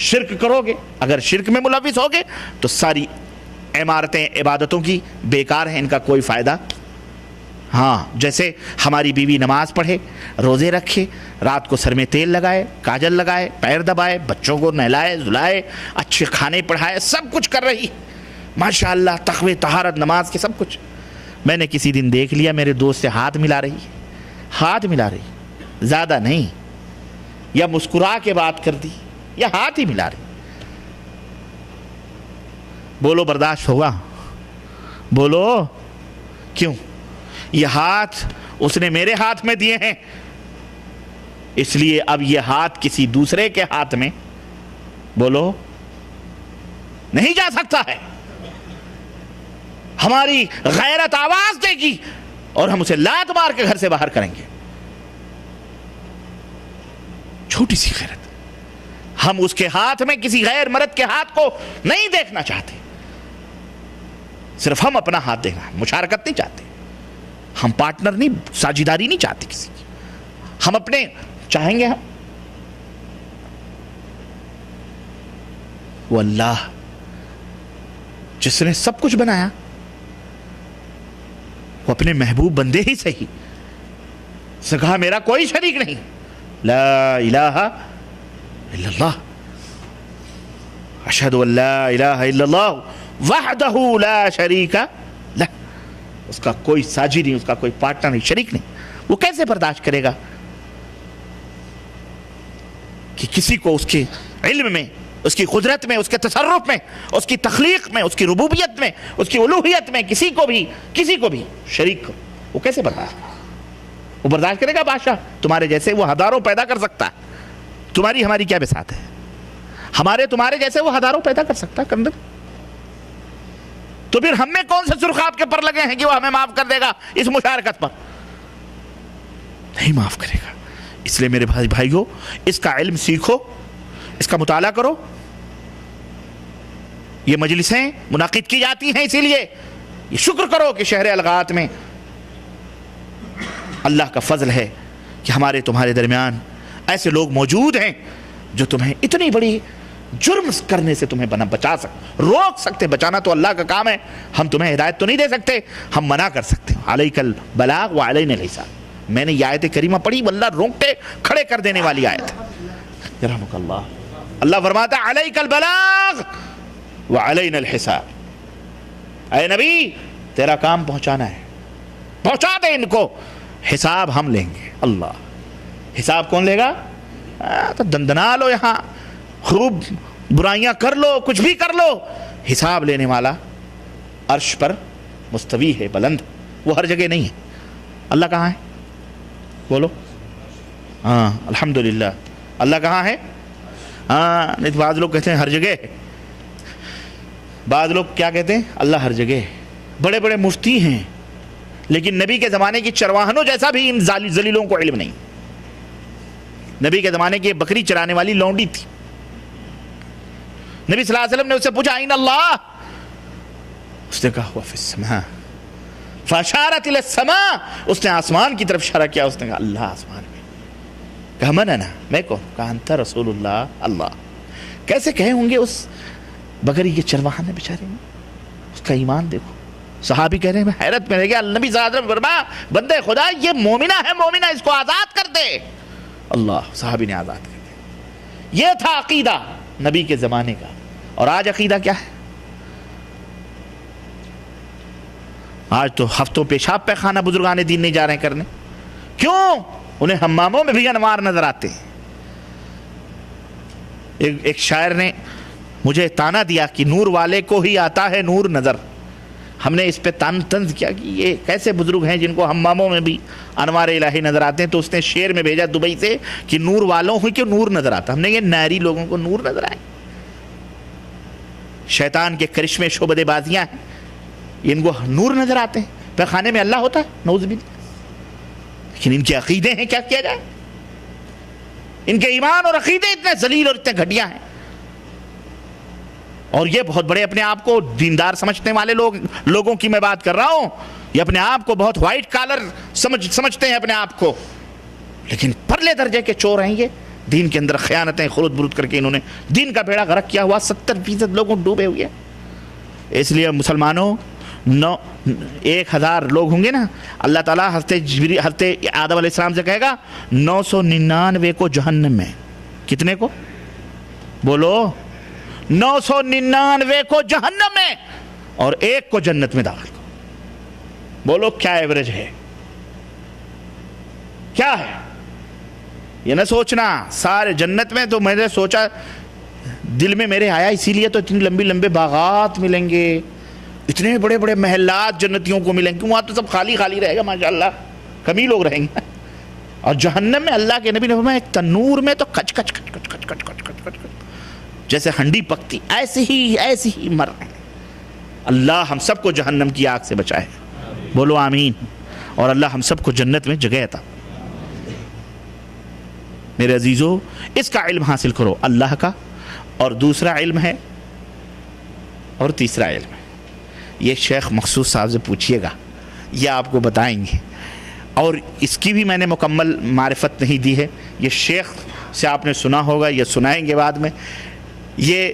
شرک کرو گے، اگر شرک میں ملوث ہوگے تو ساری عمارتیں عبادتوں کی بیکار ہیں، ان کا کوئی فائدہ. ہاں، جیسے ہماری بیوی نماز پڑھے، روزے رکھے، رات کو سر میں تیل لگائے، کاجل لگائے، پیر دبائے، بچوں کو نہلائے دھلائے، اچھے کھانے پڑھائے، سب کچھ کر رہی ماشاءاللہ، تقوی طہارت نماز کے سب کچھ. میں نے کسی دن دیکھ لیا میرے دوست سے ہاتھ ملا رہی، زیادہ نہیں، یا مسکرا کے بات کر دی یا ہاتھ ہی ملا رہی. بولو برداشت ہوگا؟ بولو کیوں؟ یہ ہاتھ اس نے میرے ہاتھ میں دیے ہیں، اس لیے اب یہ ہاتھ کسی دوسرے کے ہاتھ میں بولو نہیں جا سکتا ہے. ہماری غیرت آواز دے گی اور ہم اسے لات مار کے گھر سے باہر کریں گے. چھوٹی سی غیرت. ہم اس کے ہاتھ میں کسی غیر مرد کے ہاتھ کو نہیں دیکھنا چاہتے، صرف ہم اپنا ہاتھ دینا، مشارکت نہیں چاہتے، ہم پارٹنر نہیں، ساجھیداری نہیں چاہتے کسی کی. ہم اپنے چاہیں گے. ہم وہ اللہ جس نے سب کچھ بنایا، وہ اپنے محبوب بندے ہی صحیح سے کہا میرا کوئی شریک نہیں، لا الہ الا اللہ، اشہد ان لا الہ الا اللہ وحدہ لا شریک لہ. اس کا کوئی ساجی نہیں، اس کا کوئی پارٹنر نہیں، شریک نہیں. وہ کیسے برداشت کرے گا کہ کسی کو اس کے علم میں، اس کی قدرت میں، اس کے تصرف میں، اس کی تخلیق میں، اس کی ربوبیت میں، اس کی الوہیت میں کسی کو بھی شریک کرو؟ وہ کیسے برداشت کرے؟ وہ برداشت کرے گا؟ بادشاہ تمہارے جیسے وہ ہزاروں پیدا کر سکتا ہے، تمہاری ہماری کیا بساط ہے؟ ہمارے تمہارے جیسے وہ ہزاروں پیدا کر سکتا ہے کندر. تو پھر ہم میں کون سے سرخاب کے پر لگے ہیں کہ وہ ہمیں معاف کر دے گا اس مشارکت پر؟ نہیں معاف کرے گا. اس لیے میرے بھائیو، اس کا علم سیکھو، اس کا مطالعہ کرو. یہ مجلسیں منعقد کی جاتی ہیں اسی لیے. یہ شکر کرو کہ شہر الغات میں اللہ کا فضل ہے کہ ہمارے تمہارے درمیان ایسے لوگ موجود ہیں جو تمہیں اتنی بڑی جرم کرنے سے تمہیں بچا سکتے، روک سکتے. بچانا تو اللہ کا کام ہے. ہم تمہیں ہدایت تو نہیں دے سکتے، ہم منع کر سکتے. علیک البلاغ وعلینا الحساب. میں نے یہ آیت کریمہ پڑھی، واللہ رونگٹے کھڑے کر دینے والی آیت. یرحمک اللہ. اللہ فرماتا ہے علیک البلاغ وعلینا الحساب. اے نبی تیرا کام پہنچانا ہے، پہنچا دے ان کو، حساب ہم لیں گے. اللہ حساب کون لے گا؟ تو دندنا لو، یہاں خوب برائیاں کر لو، کچھ بھی کر لو، حساب لینے والا عرش پر مستوی ہے، بلند. وہ ہر جگہ نہیں ہے. اللہ کہاں ہے؟ بولو. ہاں الحمدللہ. اللہ کہاں ہے؟ ہاں نہیں. بعض لوگ کہتے ہیں ہر جگہ ہے، بعض لوگ کیا کہتے ہیں؟ اللہ ہر جگہ ہے. بڑے بڑے مفتی ہیں، لیکن نبی کے زمانے کی چرواہنوں جیسا بھی ان ذلیلوں کو علم نہیں. نبی کے زمانے کی بکری چرانے والی لونڈی تھی. نبی صلی اللہ علیہ وسلم نے اس سے پوچھا این اللہ؟ اس نے کہا ہوا فی السماء. فاشارت الی السماء، اس نے آسمان کی طرف اشارہ کیا. اس نے کہا اللہ آسمان میں. کہا من انا؟ میں کون؟ کہا انت رسول اللہ. اللہ. کیسے کہے ہوں گے اس بکری کے چرواہن نے بیچارے نے؟ اس کا ایمان دیکھو. صحابی کہہ رہے ہیں میں حیرت میں رہ گیا. نبی صلی اللہ علیہ وسلم فرمایا بندے خدا یہ مومنہ ہے، مومنہ، اس کو آزاد کر دے. اللہ. صحابی نے آزاد کر دیا. یہ تھا عقیدہ نبی کے زمانے کا. اور آج عقیدہ کیا ہے؟ آج تو ہفتوں پیشاب پیخانہ بزرگان دین نہیں جا رہے ہیں کرنے. کیوں؟ انہیں حماموں میں بھی انوار نظر آتے ہیں. ایک شاعر نے مجھے تانا دیا کہ نور والے کو ہی آتا ہے نور نظر. ہم نے اس پہ طنز کیا کہ یہ کیسے بزرگ ہیں جن کو حماموں میں بھی انوار الہی نظر آتے ہیں. تو اس نے شعر میں بھیجا دبئی سے کہ نور والوں ہوں کہ نور نظر آتا. ہم نے یہ ناری لوگوں کو نور نظر آئے. شیطان کے کرشمے شعبدے بازیاں ہیں, ان کو نور نظر آتے ہیں. پیخانے میں اللہ ہوتا ہے نعوذ باللہ. لیکن ان کے عقیدے ہیں, کیا کیا جائے. ان کے ایمان اور عقیدے اتنے ذلیل اور اتنے گھٹیا ہیں. اور یہ بہت بڑے اپنے آپ کو دیندار سمجھنے والے لوگوں کی میں بات کر رہا ہوں. یہ اپنے آپ کو بہت وائٹ کالر سمجھتے ہیں اپنے آپ کو, لیکن پرلے درجے کے چور ہیں. یہ دین کے اندر خیانتیں خلط برد کر کے انہوں نے دین کا بیڑا غرق کیا ہوا. 70% لوگوں ڈوبے ہوئے. اس لیے مسلمانوں 1000 لوگ ہوں گے نا, اللہ تعالیٰ حضرت آدم علیہ السلام سے کہے گا 999 کو جہنم میں. کتنے کو بولو؟ 999 کو جہنم میں اور 1 کو جنت میں داخل. بولو کیا ایوریج ہے, کیا ہے؟ یہ نہ سوچنا سارے جنت میں. تو میں نے سوچا, دل میں میرے آیا, اسی لیے تو اتنی لمبے باغات ملیں گے, اتنے بڑے بڑے محلات جنتیوں کو ملیں گے. وہاں تو سب خالی خالی رہے گا ماشاءاللہ, کم ہی لوگ رہیں گے. اور جہنم میں اللہ کے نبی نے فرمایا ایک تنور میں تو کچ کچ کچ کچ کچ کچ کچ کچ جیسے ہنڈی پکتی ایسے ہی مر رہے ہیں. اللہ ہم سب کو جہنم کی آگ سے بچائے. بولو آمین. اور اللہ ہم سب کو جنت میں جگہ عطا. میرے عزیزو, اس کا علم حاصل کرو اللہ کا, اور دوسرا علم ہے, اور تیسرا علم ہے. یہ شیخ مخصوص صاحب سے پوچھئے گا, یہ آپ کو بتائیں گے. اور اس کی بھی میں نے مکمل معرفت نہیں دی ہے. یہ شیخ سے آپ نے سنا ہوگا, یہ سنائیں گے بعد میں. یہ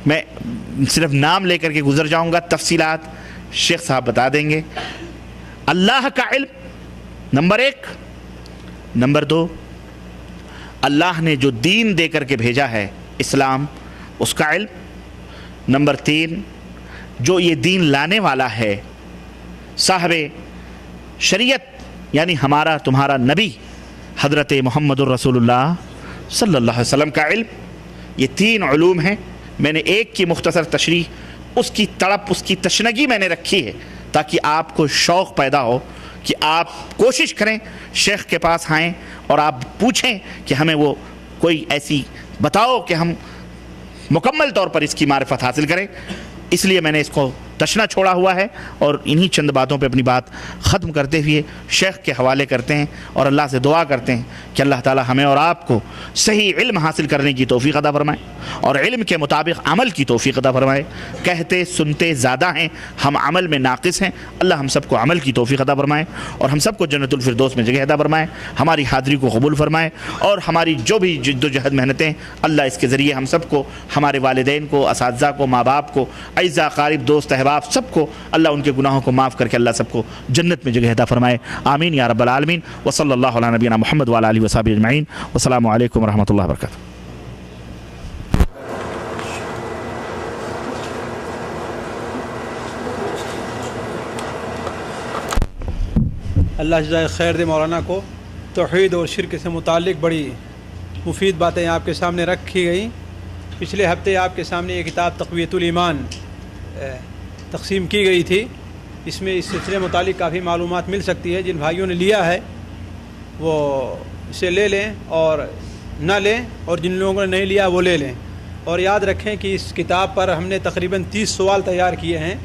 میں صرف نام لے کر کے گزر جاؤں گا, تفصیلات شیخ صاحب بتا دیں گے. اللہ کا علم نمبر 1. نمبر 2, اللہ نے جو دین دے کر کے بھیجا ہے اسلام, اس کا علم. نمبر 3, جو یہ دین لانے والا ہے صاحب شریعت یعنی ہمارا تمہارا نبی حضرت محمد الرسول اللہ صلی اللہ علیہ وسلم کا علم. یہ 3 علوم ہیں. میں نے ایک کی مختصر تشریح, اس کی تڑپ, اس کی تشنگی میں نے رکھی ہے تاکہ آپ کو شوق پیدا ہو کہ آپ کوشش کریں, شیخ کے پاس آئیں اور آپ پوچھیں کہ ہمیں وہ کوئی ایسی بتاؤ کہ ہم مکمل طور پر اس کی معرفت حاصل کریں. اس لیے میں نے اس کو تشنا چھوڑا ہوا ہے, اور انہی چند باتوں پہ اپنی بات ختم کرتے ہوئے شیخ کے حوالے کرتے ہیں, اور اللہ سے دعا کرتے ہیں کہ اللہ تعالی ہمیں اور آپ کو صحیح علم حاصل کرنے کی توفیق عطا فرمائے, اور علم کے مطابق عمل کی توفیق عطا فرمائے. کہتے سنتے زیادہ ہیں, ہم عمل میں ناقص ہیں. اللہ ہم سب کو عمل کی توفیق عطا فرمائے, اور ہم سب کو جنت الفردوس میں جگہ عطا فرمائے. ہماری حاضری کو قبول فرمائے, اور ہماری جو بھی جد و جہد محنتیں اللہ اس کے ذریعے ہم سب کو, ہمارے والدین کو, اساتذہ کو, ماں باپ کو, اعزا قارب دوست احباب سب کو, اللہ ان کے گناہوں کو معاف کر کے اللہ سب کو جنت میں جگہ عطا فرمائے. آمین یا رب العالمین. وصلی اللہ علی نبینا محمد وعلی آلہ وصحبہ اجمعین. والسلام علیکم ورحمۃ اللہ وبرکاتہ. اللہ جزائے خیر دے مولانا کو. توحید اور شرک سے متعلق بڑی مفید باتیں آپ کے سامنے رکھی گئیں. پچھلے ہفتے آپ کے سامنے یہ کتاب تقویۃ الایمان تقسیم کی گئی تھی. اس میں اس سلسلے متعلق کافی معلومات مل سکتی ہے. جن بھائیوں نے لیا ہے وہ اسے لے لیں اور نہ لیں, اور جن لوگوں نے نہیں لیا وہ لے لیں. اور یاد رکھیں کہ اس کتاب پر ہم نے تقریباً 30 سوال تیار کیے ہیں,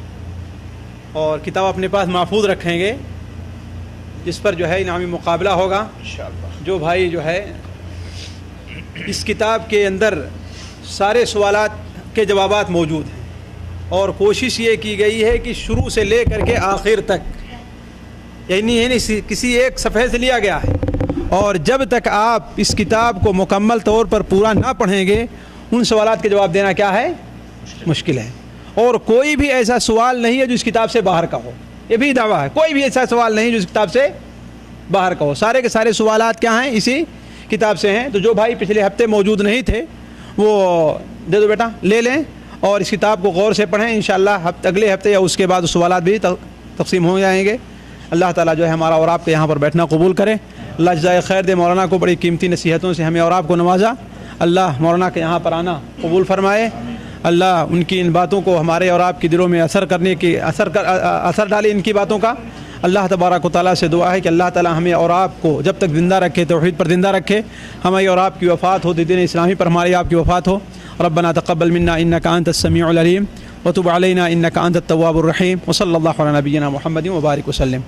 اور کتاب اپنے پاس محفوظ رکھیں گے, جس پر جو ہے انعامی مقابلہ ہوگا. جو بھائی جو ہے اس کتاب کے اندر سارے سوالات کے جوابات موجود ہیں, اور کوشش یہ کی گئی ہے کہ شروع سے لے کر کے آخر تک, یعنی کسی ایک صفحے سے لیا گیا ہے, اور جب تک آپ اس کتاب کو مکمل طور پر پورا نہ پڑھیں گے ان سوالات کے جواب دینا کیا ہے, مشکل ہے. اور کوئی بھی ایسا سوال نہیں ہے جو اس کتاب سے باہر کا ہو. یہ بھی دعویٰ ہے, کوئی بھی ایسا سوال نہیں جو اس کتاب سے باہر کا ہو. سارے کے سارے سوالات کیا ہیں, اسی کتاب سے ہیں. تو جو بھائی پچھلے ہفتے موجود نہیں تھے وہ دے دو بیٹا, لے لیں اور اس کتاب کو غور سے پڑھیں. انشاءاللہ اگلے ہفتے یا اس کے بعد سوالات بھی تقسیم ہو جائیں گے. اللہ تعالیٰ جو ہے ہمارا اور آپ کے یہاں پر بیٹھنا قبول کرے. اللہ جزائے خیر دے مولانا کو, بڑی قیمتی نصیحتوں سے ہمیں اور آپ کو نوازا. اللہ مولانا کے یہاں پر آنا قبول فرمائے. اللہ ان کی ان باتوں کو ہمارے اور آپ کے دلوں میں اثر ڈالے ان کی باتوں کا۔ اللہ تبارک و تعالیٰ سے دعا ہے کہ اللہ تعالیٰ ہمیں اور آپ کو جب تک زندہ رکھے، توحید پر زندہ رکھے، ہمیں اور آپ کی وفات ہو، دین اسلامی پر ہماری آپ کی وفات ہو۔ ربنا تقبل منا انک انت السمیع العلیم وتب علینا انک انت التواب الرحیم، وصلی اللہ علی نبینا محمد وبارک وسلم۔